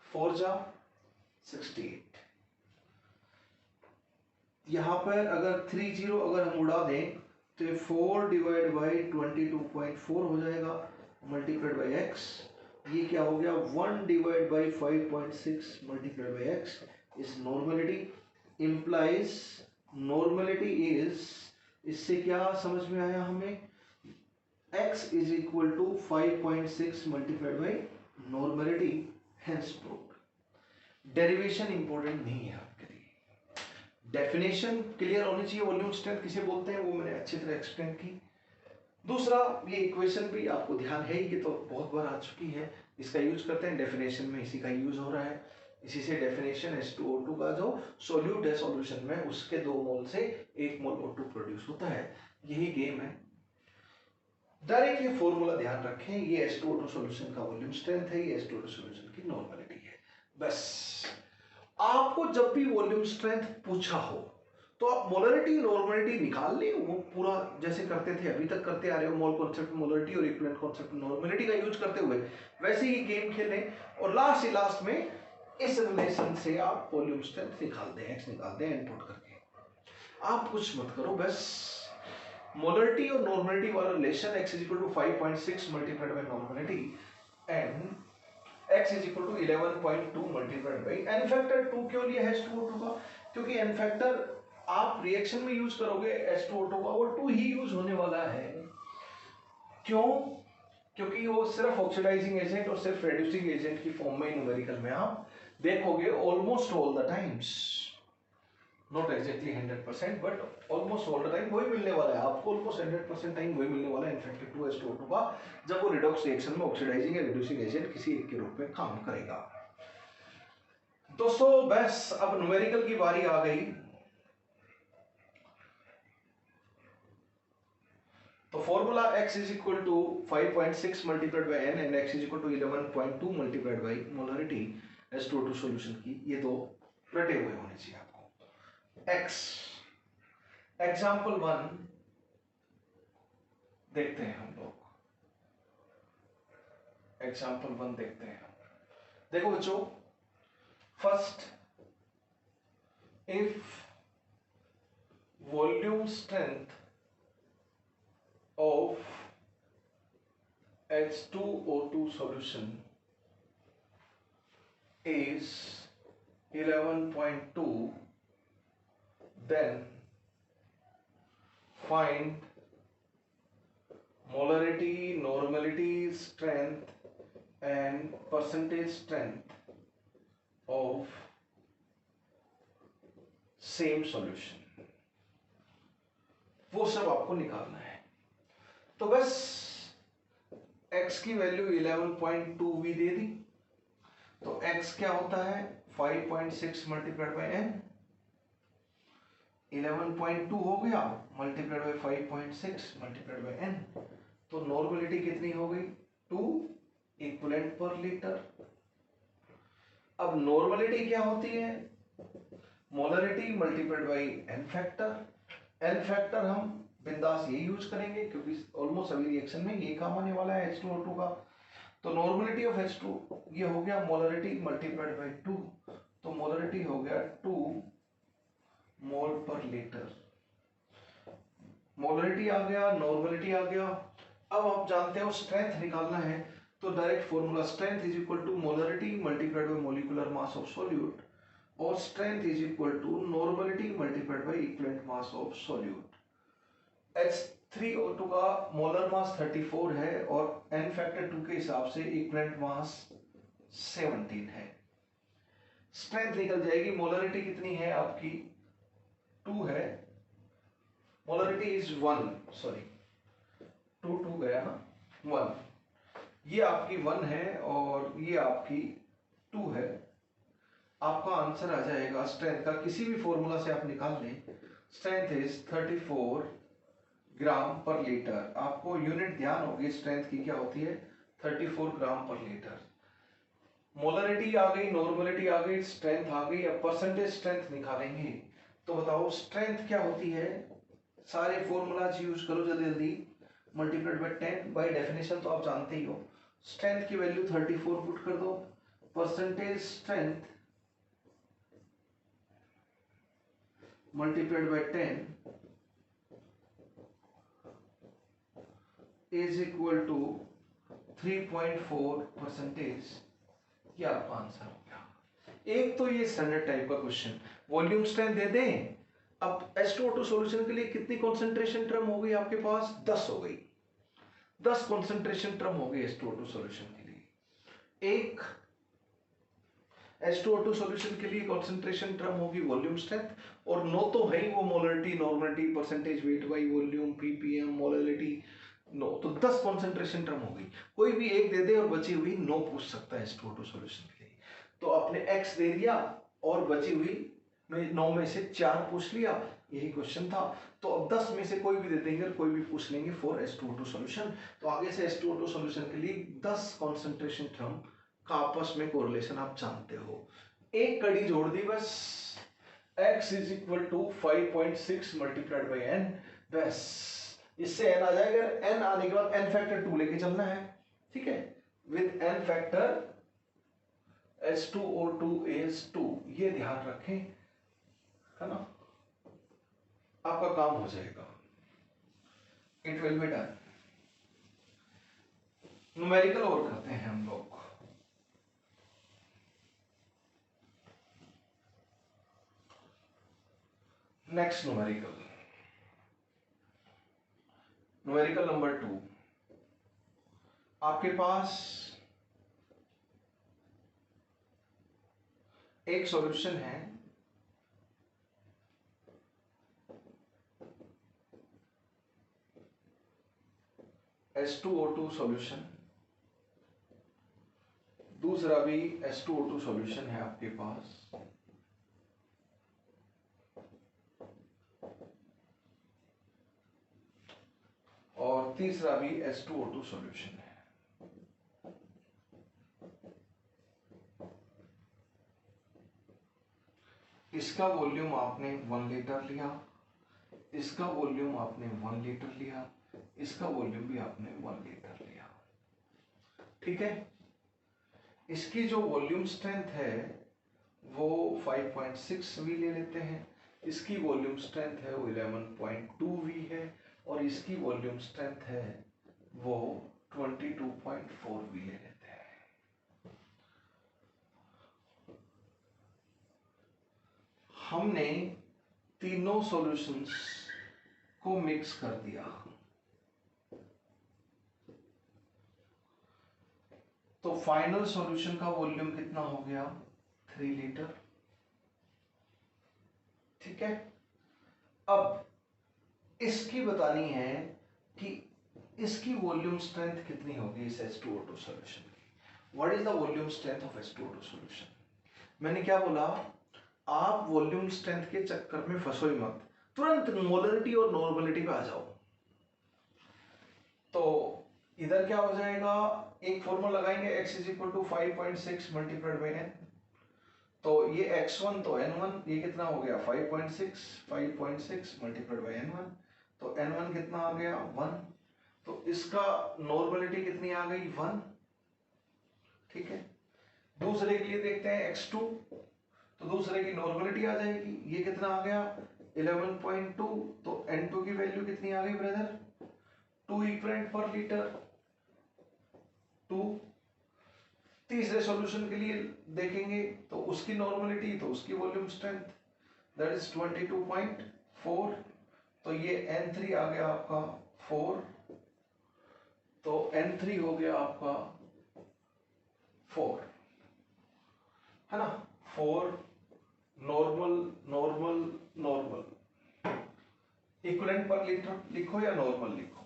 4 जा 68, यहां पर अगर 30 अगर हम उड़ा दें तो 4 डिवाइड बाई 22.4 हो जाएगा मल्टीप्लाइड बाई x, ये क्या हो गया 1 divide by 5.6 multiplied by x इस नॉर्मेलिटी इंप्लाइज नॉर्मेलिटी इज, इससे क्या समझ में आया हमें, x is equal to 5.6 multiplied by normality, hence proved. Derivation important नहीं है आपके लिए, डेफिनेशन क्लियर होनी चाहिए। वॉल्यूम स्ट्रेंथ किसे बोलते हैं वो मैंने अच्छी तरह एक्सप्लेन की। दूसरा, ये इक्वेशन भी आपको ध्यान है, ये तो बहुत बार आ चुकी है, इसका यूज करते हैं डेफिनेशन में, इसी का यूज हो रहा है। इसी से डेफिनेशन H2O2 का जो सोल्यूट है सॉल्यूशन में, उसके 2 मोल से 1 मोल O2 प्रोड्यूस होता है, यही गेम है। डायरेक्ट ये फॉर्मूला ध्यान रखें, ये H2O2 सॉल्यूशन का वॉल्यूम स्ट्रेंथ है, ये H2O2 सॉल्यूशन की नॉर्मेलिटी है। बस आपको जब भी वॉल्यूम स्ट्रेंथ पूछा हो तो आप मोलरिटी नॉर्मेलिटी निकाल लें, वो पूरा जैसे करते थे अभी तक करते आ रहे हो, मोल कॉन्सेप्ट मोलरिटी और इक्विवेलेंट कॉन्सेप्ट नॉर्मेलिटी का यूज करते हुए वैसे ही गेम खेलें, और लास्ट में इस रिलेशन से आप वॉल्यूम स्ट्रेंथ निकाल दें, एक्स निकाल दें इनपुट करके। आप कुछ मत करो, बस मोलरिटी और नॉर्मेलिटी वाला relation x is equal to 5.6 multiplied by normality and x is equal to 11.2 multiplied by n factor 2। क्यों लिया है H2O2 का, क्योंकि n फैक्टर आप रिएक्शन में यूज करोगे H2O2 का, वो 2 ही यूज होने वाला है। क्यों, क्योंकि वो सिर्फ ऑक्सीडाइजिंग एजेंट और सिर्फ रिड्यूसिंग एजेंट की फॉर्म में न्यूमेरिकल में आप देखोगे almost all the times, not exactly 100% but almost all the time वही मिलने वाला है आपको, ऑलमोस्ट 100% टाइम वही मिलने वाला है इनफैक्ट 2H2O2 का, जब वो रिडॉक्स रिएक्शन में ऑक्सीडाइजिंग या रिड्यूसिंग एजेंट किसी एक के रूप में काम करेगा। दोस्तों बस अब न्यूमेरिकल की बारी आ गई। तो formula x is equal to 5.6 multiplied by n and x is equal to 11.2 multiplied by molarity H2O2 solution की, ये दो रटे हुए होने चाहिए आपको। x एग्जाम्पल 1 देखते हैं हम लोग, एग्जाम्पल 1 देखते हैं। देखो बच्चों, first if volume strength of H2O2 solution is 11.2, then find molarity, normality, strength and percentage strength of same solution। वो सब आपको निकालना है। तो बस x की वैल्यू 11.2 भी दे दी, तो x क्या होता है 5.6 मल्टीप्लाइड बाय n, 11.2 हो गया multiplied by 5.6 multiplied by n, तो नॉर्मेलिटी कितनी हो गई 2 इक्विवेलेंट पर लीटर। अब नॉर्मेलिटी क्या होती है, molarity multiplied by n factor, n factor हम बिंदास ये यूज करेंगे क्योंकि ऑलमोस्ट सभी रिएक्शन में ये काम आने वाला है H2O2 का। तो नॉर्मेलिटी ऑफ H2 ये हो गया मोलरिटी मल्टीप्लाइड बाय 2, तो मोलरिटी हो गया 2 मोल पर लीटर। मोलरिटी आ गया, नॉर्मेलिटी आ गया। अब आप जानते हो स्ट्रेंथ निकालना है, तो direct formula strength is equal to molarity multiplied by molecular mass of solute और strength is equal to normality multiplied by equivalent mass of solute. H3O2 का मोलर मास 34 है और n फैक्टर 2 के हिसाब से इक्विवेलेंट मास 17 है। स्ट्रेंथ निकल जाएगी, मोलरिटी कितनी है आपकी 2 है, मोलरिटी इज 1, सॉरी 2 गया ना 1, ये आपकी 1 है और ये आपकी 2 है। आपका आंसर आ जाएगा स्ट्रेंथ का, किसी भी फॉर्मूला से आप निकाल लें, स्ट्रेंथ इज 34 ग्राम पर लीटर। आपको यूनिट ध्यान होगी स्ट्रेंथ की क्या होती है, 34 ग्राम पर लीटर। मोलरिटी आ गई, नॉर्मलिटी आ गई, स्ट्रेंथ आ गई। अब परसेंटेज स्ट्रेंथ निकालेंगे, तो बताओ स्ट्रेंथ क्या होती है, सारे फॉर्मूलाज यूज करो जल्दी जल्दी। मल्टीप्लाइड बाय 10, बाय डेफिनेशन तो आप जानते ही हो, स्ट्रेंथ की वैल्यू 34 पुट कर दो, percentage strength multiplied by 10 is equal to 3.4%। ये आपका आंसर हो गया। एक तो ये स्टैंडर्ड टाइप का क्वेश्चन, वॉल्यूम स्ट्रेंथ दे दें। अब H2O2 सॉल्यूशन के लिए कितनी कंसंट्रेशन टर्म हो गई आपके पास, 10 हो गई, 10 कंसंट्रेशन टर्म हो गई H2O2 सॉल्यूशन के लिए। एक H2O2 सॉल्यूशन के लिए कंसंट्रेशन टर्म होगी वॉल्यूम स्ट्रेंथ, और 9 तो है ही वो, molarity, normality, percentage weight by volume, ppm, molarity, 9, तो 10 कंसंट्रेशन टर्म हो गई। कोई भी एक दे दे और बची हुई 9 पूछ सकता है H2O2 सॉल्यूशन के लिए। तो आपने X दे दिया और बची हुई 9 में से 4 पूछ लिया, यही क्वेश्चन था। तो अब 10 में से कोई भी दे देंगे और कोई भी पूछ लेंगे फॉर H2O2 सॉल्यूशन। तो आगे से H2O2 सॉल्यूशन के लिए 10 कंसंट्रेशन टर्म का आपस में कोरिलेशन आप जानते हो। एक कड़ी जोड़ दी बस, x is equal to 5.6 multiplied by n, बस इससे n आ जाएगा। n आने के बाद n फैक्टर 2 लेके चलना है, ठीक है, with n factor H2O2 is 2, ये ध्यान रखें, है ना, आपका काम हो जाएगा, it will be done. Numerical और करते हैं हम लोग। नेक्स्ट न्यूमेरिकल, न्यूमेरिकल नंबर 2, आपके पास एक सॉल्यूशन है, H2O2 सॉल्यूशन, दूसरा भी H2O2 सॉल्यूशन है आपके पास, और तीसरा भी H2O2 सॉल्यूशन है। इसका वॉल्यूम आपने 1 लीटर लिया, इसका वॉल्यूम आपने 1 लीटर लिया, इसका वॉल्यूम भी आपने 1 लीटर लिया, ठीक है। इसकी जो वॉल्यूम स्ट्रेंथ है वो 5.6 वी ले लेते हैं, इसकी वॉल्यूम स्ट्रेंथ है वो 11.2 वी है, और इसकी वॉल्यूम स्ट्रेंथ है वो 22.4 वी ले लेते हैं। हमने तीनों सॉल्यूशंस को मिक्स कर दिया, तो फाइनल सॉल्यूशन का वॉल्यूम कितना हो गया, 3 लीटर, ठीक है। अब इसकी बतानी है कि इसकी वॉल्यूम स्ट्रेंथ कितनी होगी इस H2O2 सॉल्यूशन की। What is the volume strength of H2O2 solution. मैंने क्या बोला, आप वॉल्यूम स्ट्रेंथ के चक्कर में फंसो ही मत, तुरंत मोलरिटी और नॉर्मलिटी पे आ जाओ। तो इधर क्या हो जाएगा, एक फॉर्मूला लगाएंगे, x is equal to 5.6 multiplied by n, तो ये x1 तो n1, ये कितना हो गया 5.6 मल्टीप्लाइड बाई n1, तो n1 कितना आ गया 1, तो इसका नॉर्मलिटी कितनी आ गई 1, ठीक है। दूसरे के लिए देखते हैं x2, तो दूसरे की नॉर्मलिटी आ जाएगी, ये कितना आ गया 11.2, तो n2 की वैल्यू कितनी आ गई ब्रदर, 2 इक्विवेलेंट पर लीटर, 2। तीसरे सॉल्यूशन के लिए देखेंगे तो उसकी नॉर्मलिटी तो उसकी वॉल्यूम स्ट्रेंथ दैट इज 22.4, तो ये N3 आ गया आपका 4, तो N3 हो गया आपका 4, है ना, 4 नॉर्मल नॉर्मल नॉर्मल, इक्विवेलेंट पर लिखो या नॉर्मल लिखो।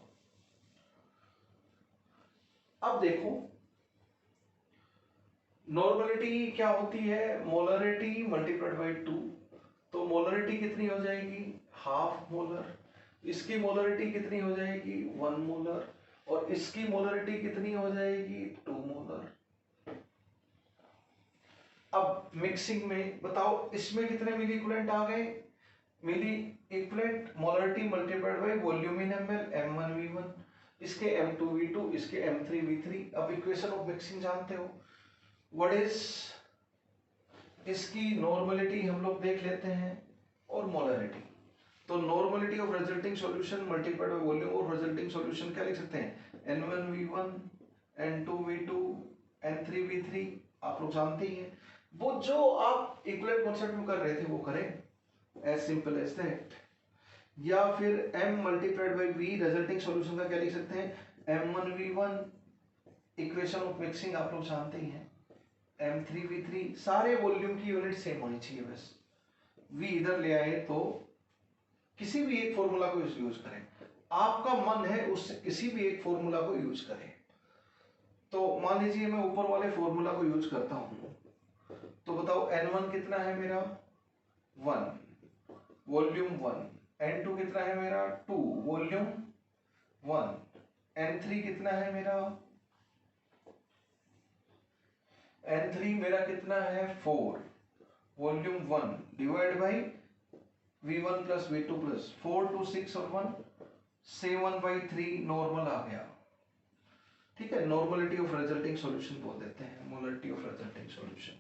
अब देखो नॉर्मलिटी क्या होती है, मोलरिटी मल्टीप्लाइड बाई 2, तो मोलरिटी कितनी हो जाएगी, हाफ मोलर, इसकी मोलरिटी कितनी हो जाएगी 1 मोलर, और इसकी मोलरिटी कितनी हो जाएगी 2 मोलर। अब मिक्सिंग में बताओ इसमें कितने मिली इक्विवेलेंट आ गए, milli equivalent molarity multiplied by volume in ml m1v1, इसके m2v2, इसके m3v3। अब इक्वेशन ऑफ मिक्सिंग जानते हो, व्हाट इज, इसकी नॉर्मलिटी हम लोग देख लेते हैं और मोलरिटी। तो normality of resulting solution multiplied by volume of resulting solution क्या लिख सकते हैं, n1v1 n2v2 n3v3, आप लोग जानते ही हैं। वो जो आप इक्विवेलेंट कॉन्सेप्ट में कर रहे थे वो करें, एज सिंपल एज दैट। या फिर m multiplied by v resulting solution का क्या लिख सकते हैं, m1v1, इक्वेशन ऑफ मिक्सिंग आप लोग जानते ही हैं, m3v3, सारे वॉल्यूम की यूनिट सेम होनी चाहिए, बस v इधर ले आए तो किसी भी एक फॉर्मूला को यूज करें, आपका मन है उससे किसी भी एक फॉर्मूला को यूज करें। तो मान लीजिए मैं ऊपर वाले फॉर्मूला को यूज करता हूं, तो बताओ n1 कितना है मेरा 1 वॉल्यूम 1, n2 कितना है मेरा 2 वॉल्यूम 1, n3 कितना है मेरा, n3 मेरा कितना है 4 volume 1 divide by v1 plus v2 plus 4 2 6 और 1 7/3 नॉर्मल आ गया, ठीक है। नॉर्मलिटी ऑफ रिजल्टिंग सॉल्यूशन बोल देते हैं, molarity of resulting solution,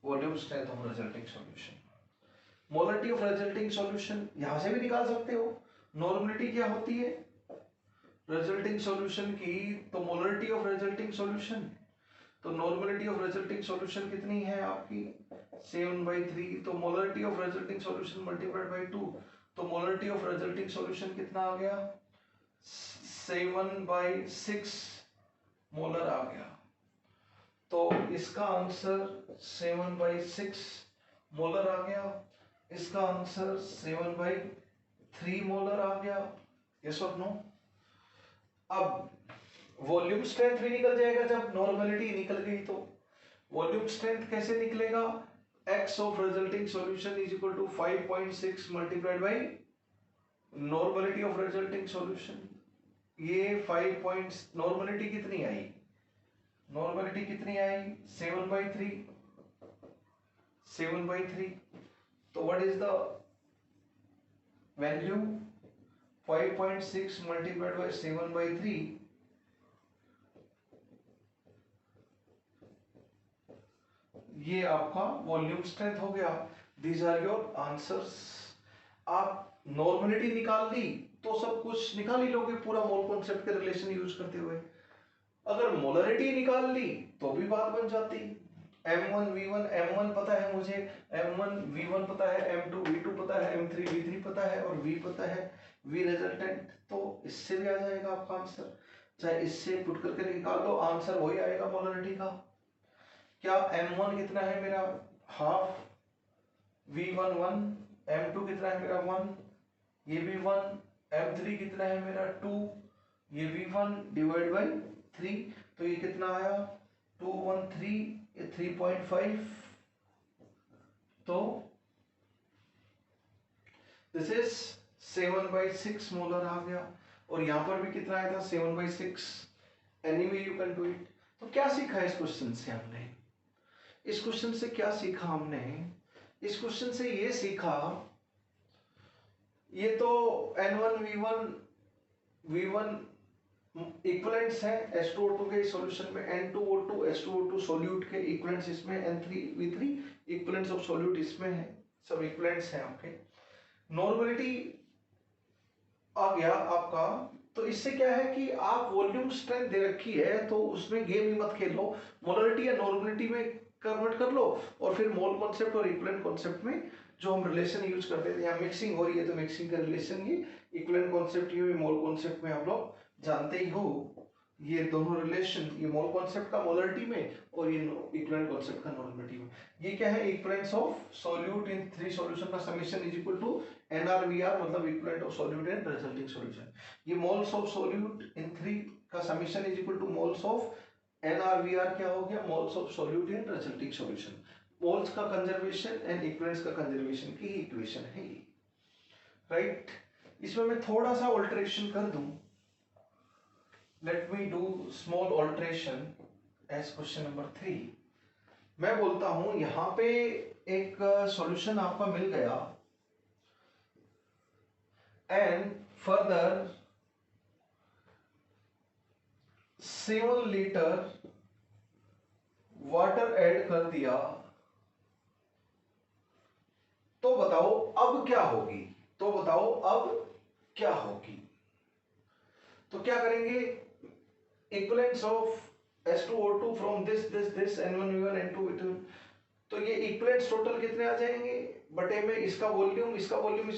volume strength of resulting solution. Molarity of resulting solution यहां से भी निकाल सकते हो, नॉर्मलिटी क्या होती है रिजल्टिंग सॉल्यूशन की, तो मोलरिटी ऑफ रिजल्टिंग सॉल्यूशन, तो नॉर्मलिटी ऑफ रिजल्टिंग सॉल्यूशन कितनी है आपकी 7/3, तो molarity of resulting solution multiplied bye 2, तो मोलरिटी ऑफ रिजल्टिंग सॉल्यूशन कितना आ गया 7/6 मोलर आ गया। तो इसका आंसर 7/6 मोलर आ गया, इसका आंसर 7/3 मोलर आ गया, यस और नो। अब वॉल्यूम स्ट्रेंथ भी निकल जाएगा, जब नॉर्मलिटी निकल गई तो वॉल्यूम स्ट्रेंथ कैसे निकलेगा, x of resulting solution is equal to 5.6 multiplied by normality of resulting solution, ये 5 नॉर्मलिटी कितनी आई, नॉर्मलिटी कितनी आई 7/3, तो what is the value 5.6 multiplied by 7/3, ये आपका वॉल्यूम स्ट्रेंथ हो गया। These are your answers. आप नॉर्मलिटी निकाल ली तो सब कुछ निकाल ही लोगे पूरा मोल कॉन्सेप्ट के रिलेशन यूज करते हुए। अगर मोलरिटी निकाल ली तो भी बात बन जाती, m1 v1 m1 पता है मुझे, m1 v1 पता है, m2 v2 पता है, m3 v3 पता है और v पता है v रिजल्टेंट, तो इससे भी आ जाएगा आपका आंसर, चाहे इससे पुट करके निकाल लो आंसर वही आएगा मोलरिटी का। क्या m1 कितना है मेरा हाफ, v1 1, m2 कितना है मेरा 1, ये भी 1, m3 कितना है मेरा 2, ये भी 1 डिवाइड बाई 3, तो ये कितना आया 213, ये 3.5, तो दिस इज 7/6 मोलर आ गया, और यहां पर भी कितना आया था 7/6, anyway you can do it. तो क्या सीखा इस क्वेश्चन से हमने, इस क्वेश्चन से क्या सीखा हमने, इस क्वेश्चन से ये सीखा, ये तो n1 v1 इक्विवेलेंट्स हैं H2O2 के सॉल्यूशन में, N2O2 H2O2 सॉल्यूट के इक्विवेलेंट्स इसमें, N3V3 इक्विवेलेंट्स ऑफ सॉल्यूट इसमें है, सब इक्विवेलेंट्स हैं आपके। नॉर्मलिटी आ गया आपका तो इससे क्या है कि आप वॉल्यूम स्ट्रेंथ दे रखी है तो उसमें गेम ही मत खेल लो, मोलरिटी या नॉर्मलिटी में कन्वर्ट कर लो और फिर मोल कॉन्सेप्ट और इक्विवेलेंट कॉन्सेप्ट में जो हम रिलेशन यूज करते थे, यहाँ मिक्सिंग हो रही है तो मिक्सिंग का रिलेशन, ये इक्विवेलेंट कॉन्सेप्ट ये मोल कॉन्सेप्ट में आप लोग जानते ही हो, ये दोनों रिलेशन, ये मोल कॉन्सेप्ट का मोलरिटी में और ये इक्विवेलेंट कॉन्सेप्ट का नॉर्मलिटी में। ये क्या है, equivalence of solute in 3 solution का summation is equal to NRVR, मतलब equivalent of solute and resulting solution. ये मोल्स ऑफ सॉल्यूट इन 3 का summation is equal to moles of NRVR, क्या हो गया, moles of solute in resulting solution. Moles का कंजर्वेशन एंड इक्विवेलेंस का कंजर्वेशन की इक्वेशन है ये, राइट। इसमें मैं थोड़ा सा ऑल्टरेशन कर दूं, let me do small alteration as question number 3। मैं बोलता हूं यहां पे एक सॉल्यूशन आपका मिल गया and further 7 litre water add कर दिया, तो बताओ अब क्या होगी, तो बताओ अब क्या होगी। तो क्या करेंगे, equivalence of H2O2 from this N1V1 N2V2, तो ये इक्विवेलेंस टोटल कितने आ जाएंगे बटे में इसका वॉल्यूम इस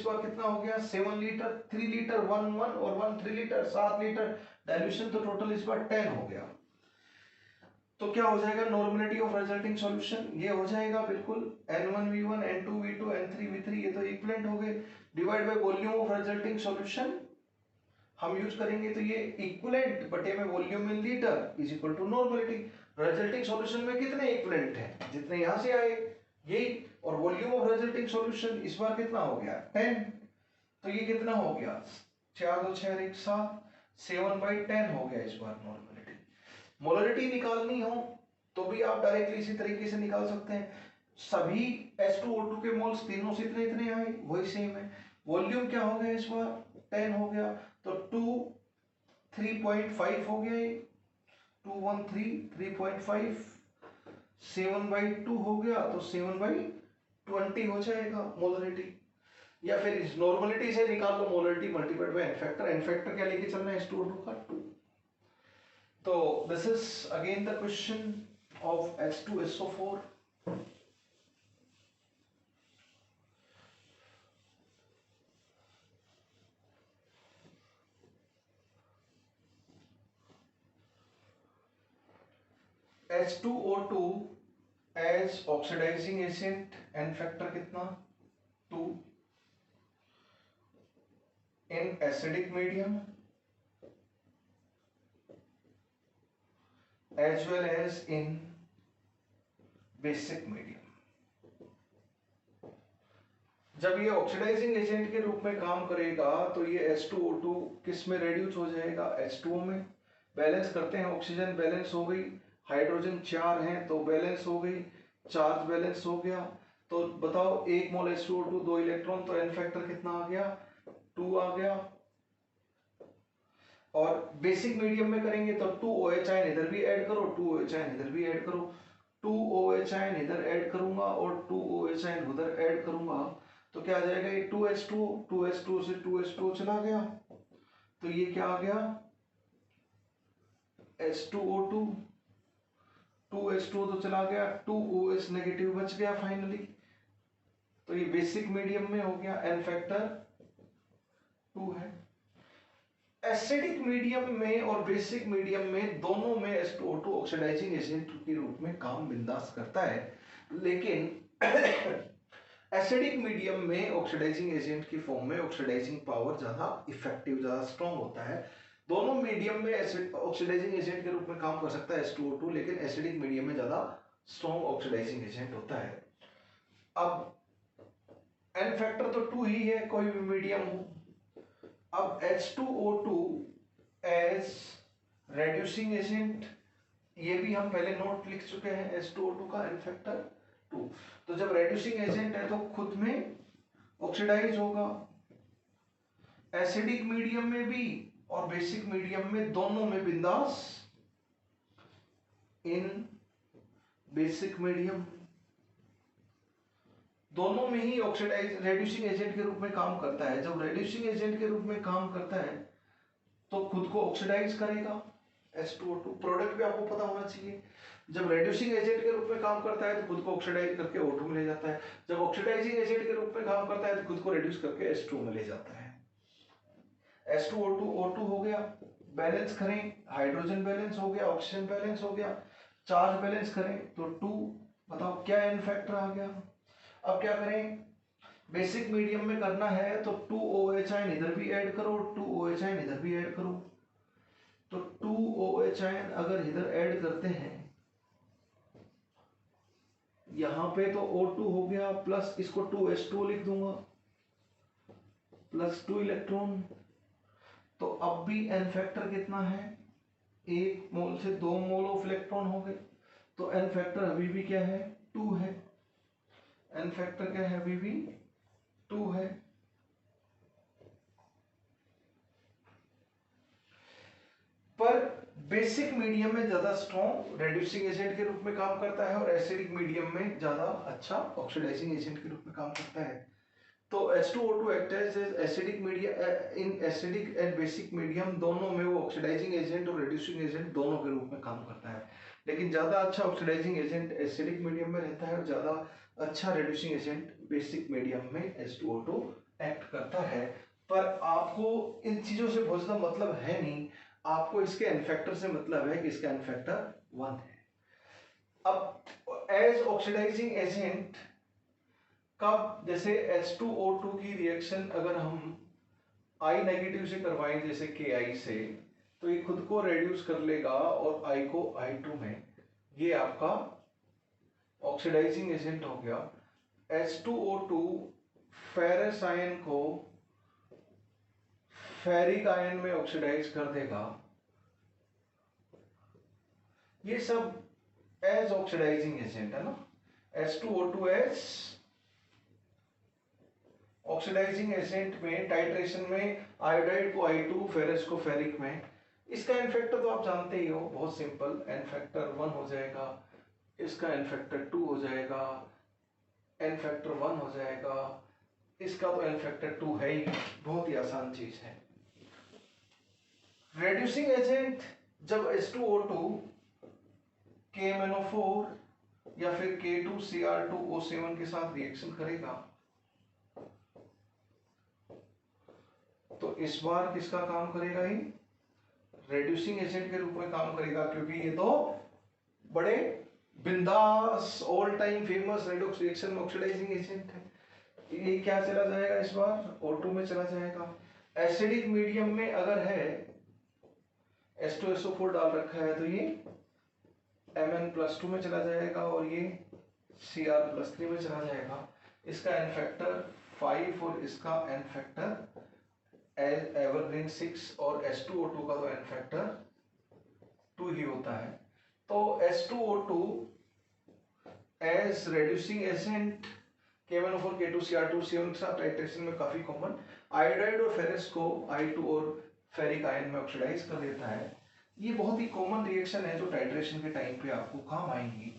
बार कितना हो गया 7 लीटर, 3 लीटर 1 1 और 1 3 लीटर 7 लीटर डाइल्यूशन, तो टोटल इस बार 10 हो गया। तो क्या हो जाएगा, नॉर्मलिटी ऑफ रिजल्टिंग सॉल्यूशन ये हो जाएगा बिल्कुल N1V1 N2V2 N3V3, ये तो इक्विवेलेंट हो गए, divide by volume of resulting solution हम यूज करेंगे, तो ये इक्विवेलेंट बटे में volume in litre is equal to normality. Resulting solution में कितने इक्विवेलेंट हैं, जितने यहां से आए यही, और वॉल्यूम ऑफ रिजल्टिंग सॉल्यूशन इस बार कितना हो गया 10, तो ये कितना हो गया 4 2 6 1 7, 7/10 हो गया इस बार नॉर्मलिटी। मोलरिटी निकालनी हो तो भी आप डायरेक्टली इसी तरीके से निकाल सकते हैं, सभी H2O2 के मोल्स तीनों से इतने इतने आए वही सेम है। वॉल्यूम क्या हो गया इस बार 10 हो गया, तो 2 3.5 हो गया, 2 1 3 3.5, 7/2 हो गया तो 7/20 हो जाएगा मोलरिटी। या फिर इस नॉर्मलिटी से निकाल लो molarity multiplied by n factor क्या लेके चलना है H2O2 का 2। तो this is again the question of H2SO4। H2O2 as oxidizing agent, n factor कितना 2, in acidic medium as well as in basic medium। जब ये ऑक्सीडाइजिंग एजेंट के रूप में काम करेगा तो ये H2O2 किस में रेड्यूस हो जाएगा, H2O में। बैलेंस करते हैं, ऑक्सीजन बैलेंस हो गई, हाइड्रोजन 4 हैं तो बैलेंस हो गई, चार्ज बैलेंस हो गया। तो बताओ 1 मोल H2O2 2 इलेक्ट्रॉन, तो एन फैक्टर कितना आ गया 2 आ गया। और बेसिक मीडियम में करेंगे तो 2OH आयन इधर भी ऐड करो, 2OH आयन इधर भी ऐड करो, 2OH आयन इधर ऐड करूंगा और 2OH आयन उधर ऐड करूंगा, तो क्या आ जाएगा ये 2H2, 2H2 से 2H2 चला गया, तो ये क्या आ गया H2O2, 2H2 तो चला गया, 2OH नेगेटिव बच गया फाइनली, तो ये बेसिक मीडियम में हो गया, एन फैक्टर 2 है। एसिडिक मीडियम में और बेसिक मीडियम में दोनों में H2O2 ऑक्सीडाइजिंग एजेंट के रूप में काम बिंदास करता है, लेकिन एसिडिक मीडियम में ऑक्सीडाइजिंग एजेंट की फॉर्म में ऑक्सीडाइजिंग पावर ज्यादा इफेक्टिव, ज्यादा स्ट्रॉन्ग होता है। दोनों मीडियम में ऑक्सीडाइजिंग एजेंट के रूप में काम कर सकता है H2O2, लेकिन एसिडिक मीडियम में ज्यादा स्ट्रॉन्ग ऑक्सीडाइजिंग एजेंट होता है। अब एन फैक्टर तो 2 ही है कोई भी मीडियम हो। अब H2O2 एज रेड्यूसिंग एजेंट, ये भी हम पहले नोट लिख चुके हैं, H2O2 का एन फैक्टर 2। तो जब रेड्यूसिंग एजेंट है तो खुद में ऑक्सीडाइज होगा, एसिडिक मीडियम में भी और बेसिक मीडियम में, दोनों में बिंदास, इन बेसिक मीडियम दोनों में ही ऑक्सीडाइज रेड्यूसिंग एजेंट के रूप में काम करता है। जब रेड्यूसिंग एजेंट के रूप में काम करता है तो खुद को ऑक्सीडाइज करेगा H2O2। प्रोडक्ट भी आपको पता होना चाहिए, जब रेड्यूसिंग एजेंट के रूप में काम करता है तो खुद को ऑक्सीडाइज करके O2 में ले जाता है, जब ऑक्सीडाइजिंग एजेंट के रूप में काम करता है तो खुद को रिड्यूस करके H2 में ले जाता है। H2O2 O2 हो गया, बैलेंस करें, हाइड्रोजन बैलेंस हो गया, ऑक्सीजन बैलेंस हो गया, चार्ज बैलेंस करें तो 2, बताओ क्या एन फैक्टर आ गया। अब क्या करें, बेसिक मीडियम में करना है तो 2OH आयन इधर भी ऐड करो, 2OH आयन इधर भी ऐड करो। तो 2OH आयन अगर इधर ऐड करते हैं यहां पे तो O2 हो गया, प्लस इसको 2H2 लिख दूंगा, प्लस 2 इलेक्ट्रॉन। तो अब भी एन फैक्टर कितना है, 1 मोल से 2 मोल ऑफ इलेक्ट्रॉन हो गए, तो एन फैक्टर अभी भी क्या है, 2 है। एन फैक्टर क्या है, अभी भी 2 है। पर बेसिक मीडियम में ज्यादा स्ट्रॉन्ग रेड्यूसिंग एजेंट के रूप में काम करता है और एसिडिक मीडियम में ज्यादा अच्छा ऑक्सीडाइजिंग एजेंट के रूप में काम करता है। तो H2O2 act as acidic medium in acidic and basic medium दोनों में वो ऑक्सीडाइजिंग एजेंट और रेड्यूसिंग एजेंट दोनों के रूप में काम करता है, लेकिन ज्यादा अच्छा ऑक्सीडाइजिंग एजेंट एसिडिक मीडियम में रहता है और ज्यादा अच्छा रेड्यूसिंग एजेंट बेसिक मीडियम में H2O2 एक्ट करता है। पर आपको इन चीजों से बहुत ज्यादा मतलब है नहीं, आपको इसके एन फैक्टर से मतलब है कि इसका एन फैक्टर 1 है। अब एज ऑक्सीडाइजिंग एजेंट कब, जैसे H2O2 की रिएक्शन अगर हम I नेगेटिव से करवाएं जैसे Ki से, तो ये खुद को रेड्यूस कर लेगा और I को I2 में, ये आपका ऑक्सीडाइजिंग एजेंट हो गया। H2O2 फेरस आयन को फेरिक आयन में ऑक्सीडाइज कर देगा, ये सब एज ऑक्सीडाइजिंग एजेंट है ना। H2O2 एज ऑक्सीडाइजिंग एजेंट में टाइट्रेशन में आयोडाइड को I2 फेरस को फेरिक में, इसका एन फैक्टर तो आप जानते ही हो, बहुत सिंपल, एन फैक्टर 1 हो जाएगा, इसका एन फैक्टर 2 हो जाएगा, एन फैक्टर 1 हो जाएगा, इसका तो एन फैक्टर 2 है ही, बहुत ही आसान चीज है। रेड्यूसिंग एजेंट जब H2O2 KMnO4 या फिर K2Cr2O7 के साथ रिएक्शन करेगा तो इस बार किसका काम करेगा, ही रेड्यूसिंग एजेंट के रूप में काम करेगा, क्योंकि ये तो बड़े बिंदास all time famous redox reaction में ऑक्सीडाइजिंग एजेंट है। ये क्या चला जाएगा, इस बार O2 में चला जाएगा। एसिडिक मीडियम में अगर है H2SO4 डाल रखा है तो ये Mn+2 में चला जाएगा और ये Cr+3 में चला जाएगा। इसका एन फैक्टर 5 और इसका एन फैक्टर एवरग्रीन 6 और H2O2 का तो एन फैक्टर 2 ही होता है। तो H2O2 as reducing agent KMnO4 K2Cr2O7 के साथ टाइट्रेशन में काफी कॉमन, आयोडाइड और फेरस को I2 और फेरिक आयन में ऑक्सीडाइज कर देता है। ये बहुत ही कॉमन रिएक्शन है जो टाइट्रेशन के टाइम पे आपको काम आएंगी,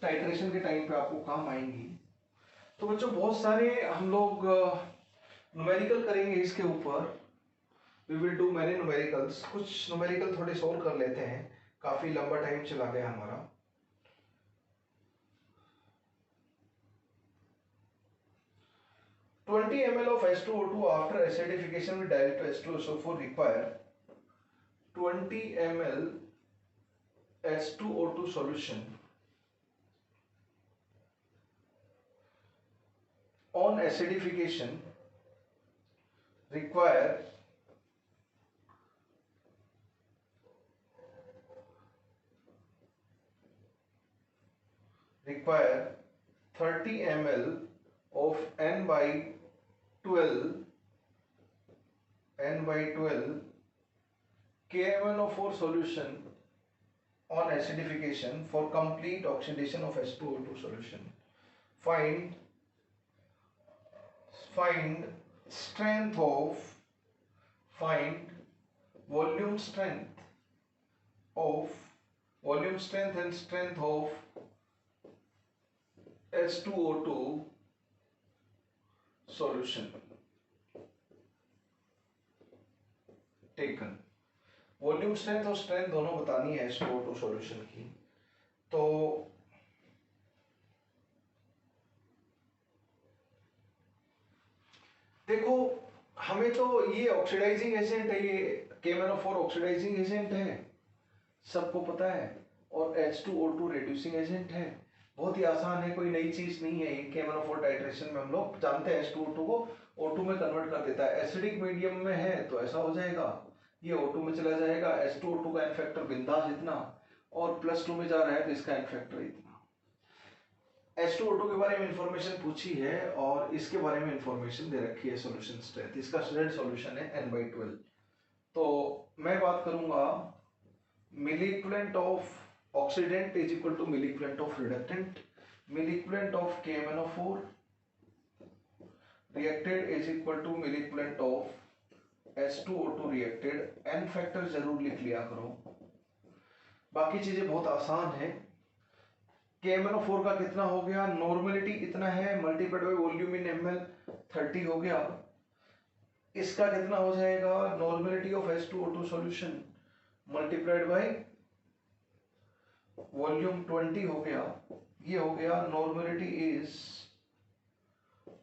टाइट्रेशन के टाइम पे आपको काम आएंगी। तो बच्चों बहुत सारे हम लोग न्यूमेरिकल करेंगे इसके ऊपर, we will do many numericals, कुछ न्यूमेरिकल थोड़े सोल्व कर लेते हैं, काफी लंबा टाइम चला गया हमारा। Twenty ml of H2O2 after acidification with direct H2SO4 require 20 ml H2O2 solution on acidification require 30 ml of N by 12 KMnO4 solution on acidification for complete oxidation of H2O2 solution. Find strength of, find volume strength and strength of H2O2 solution. Taken. Volume strength और स्ट्रेंथ दोनों बतानी है H2O2 सॉल्यूशन की। तो देखो हमें तो ये ऑक्सीडाइजिंग एजेंट है, ये KMnO4 ऑक्सीडाइजिंग एजेंट है, सबको पता है, और H2O2 रिड्यूसिंग एजेंट है। बहुत ही आसान है, कोई नई चीज नहीं है। KMnO4 टाइट्रेशन में हम लोग जानते हैं H2O2 को O2 में कन्वर्ट कर देता है। एसिडिक मीडियम में है तो ऐसा हो जाएगा, ये O2 में चला जाएगा, H2O2 का इनफैक्टर बिंदास इतना, और +2 में जा रहा है तो इसका इनफैक्टर इतना। H2O2 के बारे में इंफॉर्मेशन पूछी है और इसके बारे में इंफॉर्मेशन दे रखी है सॉल्यूशन स्ट्रेंथ। इसका स्टैंडर्ड सॉल्यूशन है N/12। तो मैं बात करूंगा milliequivalent of oxidant is equal to milliequivalent of reductant, milliequivalent of KMnO4 reacted is equal to milliequivalent of H2O2 reacted. N factor जरूर लिख लिया करो, बाकी चीजें बहुत आसान है। KMnO4 का कितना हो गया, नॉर्मलिटी इतना है, multiplied by volume in ml 30 हो गया। इसका कितना हो जाएगा, normality of H2O2 solution multiplied by volume 20 हो गया। ये हो गया normality is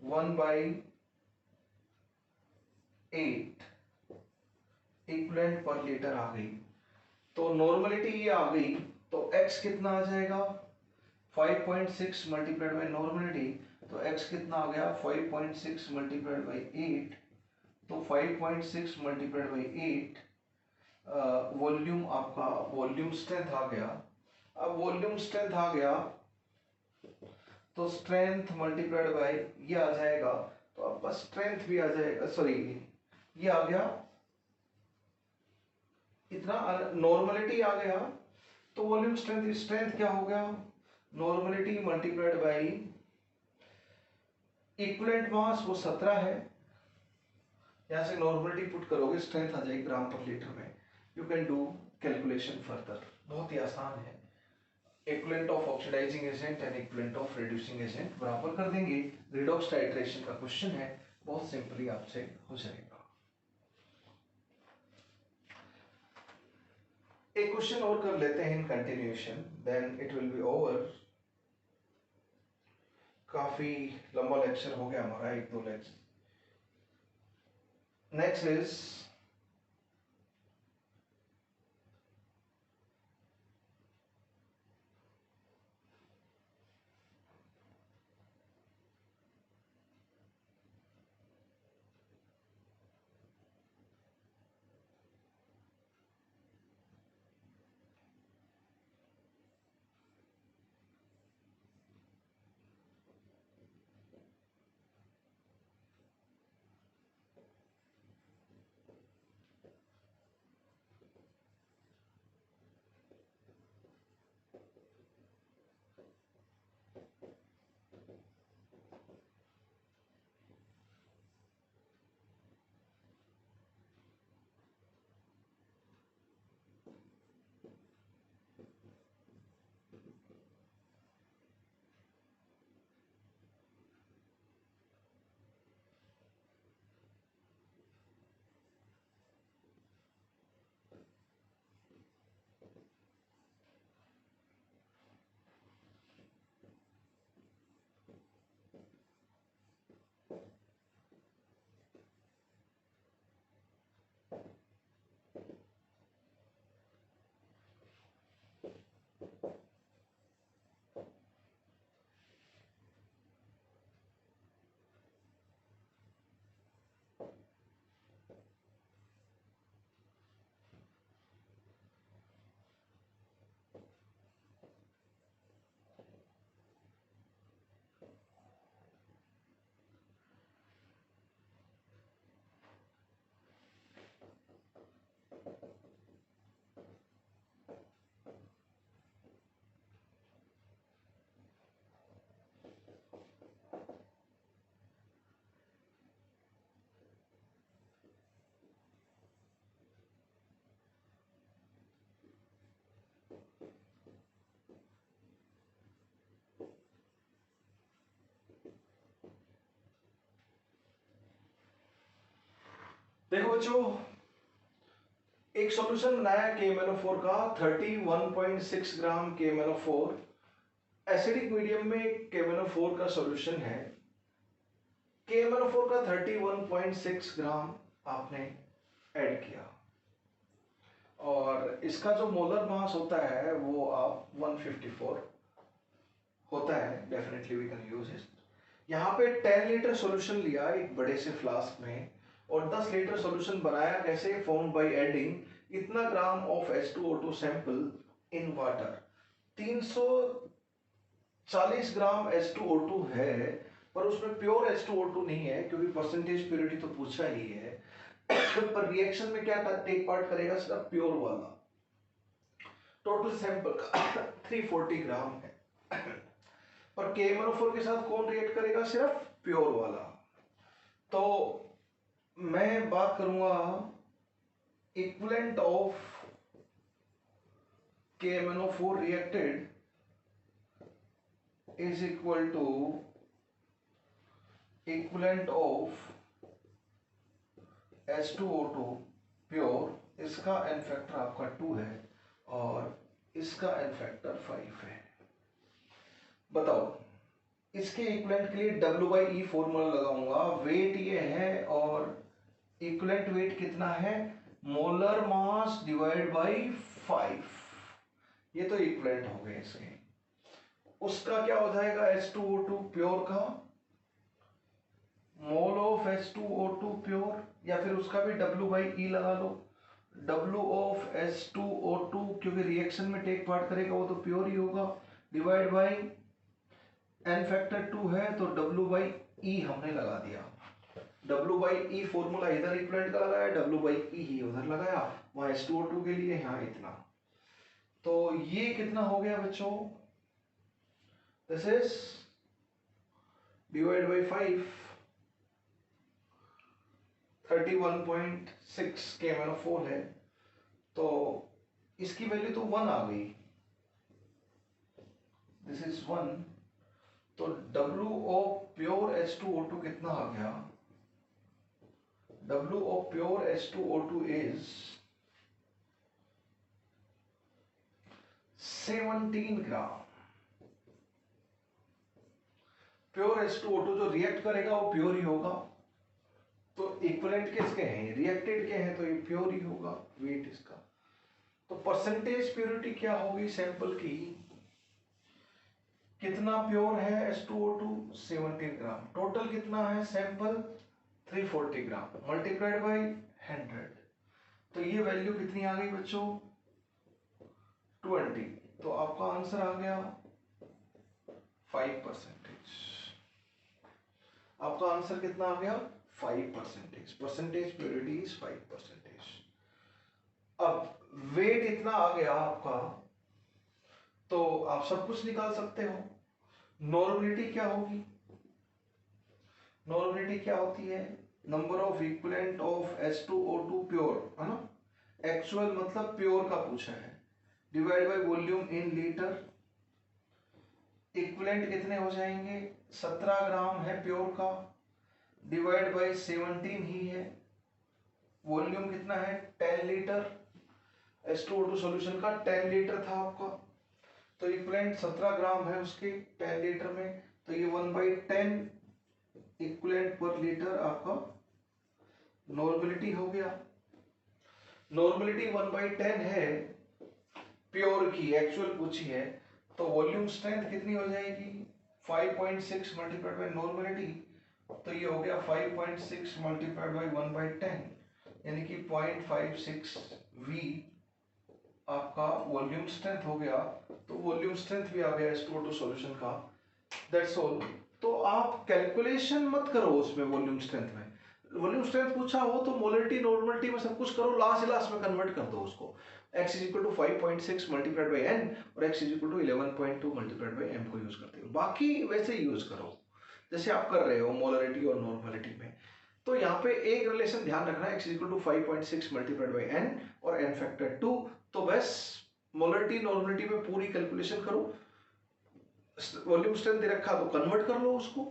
1/8 equivalent per litre आ गई। तो नॉर्मलिटी ये आ गई, तो x कितना आ जाएगा, 5.6 मल्टीप्लाइड बाय नॉर्मलिटी, तो x कितना आ गया 5.6 मल्टीप्लाइड बाय 8, तो 5.6 मल्टीप्लाइड बाय 8 वॉल्यूम आपका वॉल्यूम स्ट्रेंथ आ गया। अब वॉल्यूम स्ट्रेंथ आ गया तो स्ट्रेंथ मल्टीप्लाइड बाय ये आ जाएगा, तो आपका स्ट्रेंथ भी आ जाएगा, सॉरी ये आ गया इतना, नॉर्मलिटी आ गया, तो वॉल्यूम स्ट्रेंथ, स्ट्रेंथ क्या हो गया, normality multiplied by equivalent mass वो 17 है, यहां से नॉर्मलिटी पुट करोगे स्ट्रेंथ आ जाएगी ग्राम पर लीटर में। You can do calculation further, बहुत ही आसान है। Equivalent of oxidising agent and equivalent of reducing agent बराबर कर देंगे। रिडॉक्स टाइट्रेशन का क्वेश्चन है, बहुत सिंपली आपसे हो जाएगा। एक क्वेश्चन और कर लेते हैं in continuation, then it will be over. काफी लंबा लेक्चर हो गया हमारा, 1-2 लेक्चर। नेक्स्ट इज देखो बच्चों, एक सॉल्यूशन बनाया KMnO4 का 31.6 ग्राम KMnO4, एसिडिक मीडियम में KMnO4 का सॉल्यूशन है। KMnO4 का 31.6 ग्राम आपने ऐड किया और इसका जो मोलर मास होता है वो आप 154 होता है। Definitely we can use it. यहाँ पे 10 लीटर सॉल्यूशन लिया एक बड़े से फ्लास्क में और 10 लीटर सॉल्यूशन बनाया कैसे, फॉर्म बाय एडिंग इतना gram of H2O2 sample in water. 340 gram H2O2 है पर उसमें प्योर H2O2 नहीं है क्योंकि परसेंटेज प्योरिटी तो पूछा ही है पर रिएक्शन में क्या टेक पार्ट करेगा, सिर्फ प्योर वाला। टोटल सैंपल 340 ग्राम है पर KMnO4 के साथ कौन रिएक्ट करेगा, सिर्फ प्योर वाला। तो मैं बात करूंगा equivalent of KMnO4 reacted is equal to equivalent of H2O2 pure. इसका एन फैक्टर आपका 2 है और इसका एन फैक्टर 5 है। बताओ इसके इक्विवेलेंट के लिए W/E फॉर्मूला लगाऊंगा। वेट ये है और इक्विवेलेंट वेट कितना है, मोलर मास डिवाइड बाय 5। ये तो इक्विवेलेंट हो गए इसके। उसका क्या हो जाएगा, H2O2 प्योर का मोल ऑफ H2O2 प्योर, या फिर उसका भी W/E लगा लो। W ऑफ H2O2 क्योंकि रिएक्शन में टेक पार्ट करेगा वो तो प्योर ही होगा, डिवाइड बाय एन फैक्टर 2 है तो W/E हमने लगा दिया। W/E फॉर्मूला इधर इक्विवेलेंट का लगाया, W/E ही उधर लगाया, वहां H2O2 के लिए यहाँ इतना। तो ये कितना हो गया बच्चों, this is divide by 5, 31.6 KMnO4 है तो इसकी वैल्यू तो 1 आ गई, दिस इज 1। तो W ऑफ प्योर H2O2 कितना आ गया, W of pure H2O2 is 17 gram. Pure H2O2 जो रिएक्ट करेगा वो प्योर ही होगा, तो इक्विवेलेंट किसके हैं, रिएक्टेड के हैं, तो ये प्योर ही होगा वेट इसका। तो परसेंटेज प्योरिटी क्या होगी सैंपल की, कितना प्योर है H2O2, 17 ग्राम। टोटल कितना है सैंपल, 340 ग्राम मल्टीप्लाइड बाय 100, तो ये वैल्यू कितनी आ गई बच्चों, 20। तो आपका आंसर आ गया 5%। आपका आंसर कितना आ गया, 5%। Percentage purity is 5%। अब वेट इतना आ गया आपका तो आप सब कुछ निकाल सकते हो। नॉर्मलिटी क्या होगी, नॉर्मलिटी क्या होती है, number of equivalent of H2O2 pure है ना, एक्चुअल मतलब प्योर का पूछा है, divide by volume in litre. Equivalent कितने हो जाएंगे, 17 ग्राम है प्योर का, डिवाइड बाय 17 ही है, वॉल्यूम कितना है 10 लीटर। H2O2 सॉल्यूशन का 10 लीटर था आपका, तो इक्विवेलेंट 17 ग्राम है उसके 10 लीटर में, तो ये 1/10 इक्विवेलेंट पर लीटर आपका नॉर्मलिटी हो गया। नॉर्मलिटी 1/10 है प्योर की, एक्चुअल पूछी है, तो वॉल्यूम स्ट्रेंथ कितनी हो जाएगी, 5.6 मल्टीप्लाइड बाय नॉर्मलिटी, तो ये हो गया 5.6 मल्टीप्लाइड बाय 1/10 यानी कि 0.56 V आपका वॉल्यूम स्ट्रेंथ हो गया। तो वॉल्यूम स्ट्रेंथ भी आ गया H2O2 सॉल्यूशन का, दैट्स ऑल। तो आप कैलकुलेशन मत करो उसमें, वॉल्यूम स्ट्रेंथ में वॉल्यूम स्ट्रेंथ पूछा हो तो मोलरिटी नॉर्मलिटी में सब कुछ करो, लास्ट में कन्वर्ट कर दो उसको। x is equal to 5.6 multiplied by n और x is equal to 11.2 multiplied by m को यूज करते हो, बाकी वैसे यूज करो जैसे आप कर रहे हो मोलरिटी और नॉर्मलिटी में। तो यहाँ पे एक रिलेशन ध्यान रखना है, x is equal to 5.6 multiplied by n और n फैक्टर 2। तो बस मोलरिटी नॉर्मलिटी में पूरी कैलकुलेशन करो, वॉल्यूम स्ट्रेंथ दे रखा तो कन्वर्ट कर लो उसको,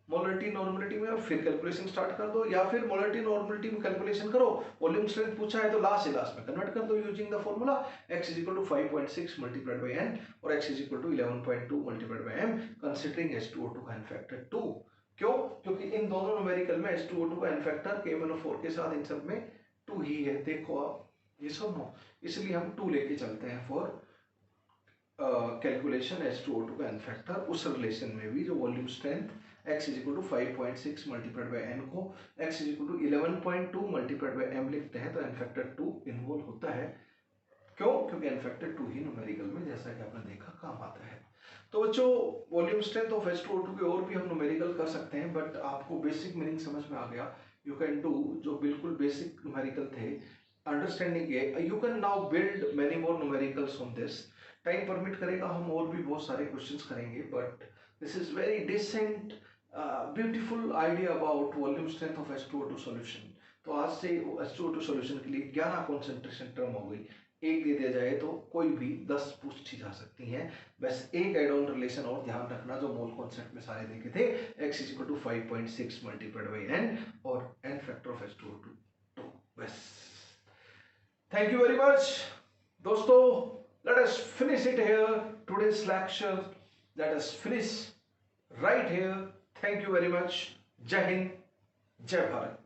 मोलरिटी नॉर्मलिटी में और फिर कैलकुलेशन स्टार्ट कर दो, या फिर मोलरिटी नॉर्मलिटी में कैलकुलेशन करो, वॉल्यूम स्ट्रेंथ पूछा है तो लास्ट से लास्ट में कन्वर्ट कर दो using the formula x is equal to 5.6 multiplied by n और x is equal to 11.2 multiplied by m considering H2O2 का n फैक्टर 2। क्यों? क्योंकि इन दोनों न्यूमेरिकल में H2O2 का n फैक्टर K-4 के साथ इन सब में 2 ही है। देखो आप ये सब नो, इसलिए हम 2 लेके चलते हैं फॉर कैलकुलेशन H2O2 का n फैक्टर। उस रिलेशन में भी जो volume strength x is equal to 5.6 multiplied by n को x is equal to 11.2 multiplied by m लिखते हैं तो n फैक्टर 2 इन्वॉल्व होता है। क्यों? क्योंकि n फैक्टर 2 ही न्यूमेरिकल में जैसा कि आपने देखा काम आता है। तो बच्चों वॉल्यूम स्ट्रेंथ ऑफ H2O2 के और भी हम न्यूमेरिकल कर सकते हैं, बट आपको बेसिक मीनिंग समझ में आ गया। यू कैन डू जो बिल्कुल बेसिक न्यूमेरिकल थे अंडरस्टैंडिंग ये, you can now build many more numericals on this. Time permit करेगा हम और भी बहुत सारे क्वेश्चंस करेंगे, but this is very decent beautiful idea about volume strength of H2O2 solution. तो आज से H2O2 सॉल्यूशन के लिए 11 कॉन्सेंट्रेशन टर्म हो गई। एक दे दिया जाए तो कोई भी 10 पूछी जा सकती हैं। बस एक एड ऑन रिलेशन और ध्यान रखना जो मोल कॉन्सेप्ट में सारे देखे थे, x is equal to 5.6 multiplied by n और n फैक्टर ऑफ H2O2 2। बस थैंक यू वेरी मच दोस्तों, let us finish it here, today's lecture let us finish right here। thank you very much। जय हिंद, जय भारत।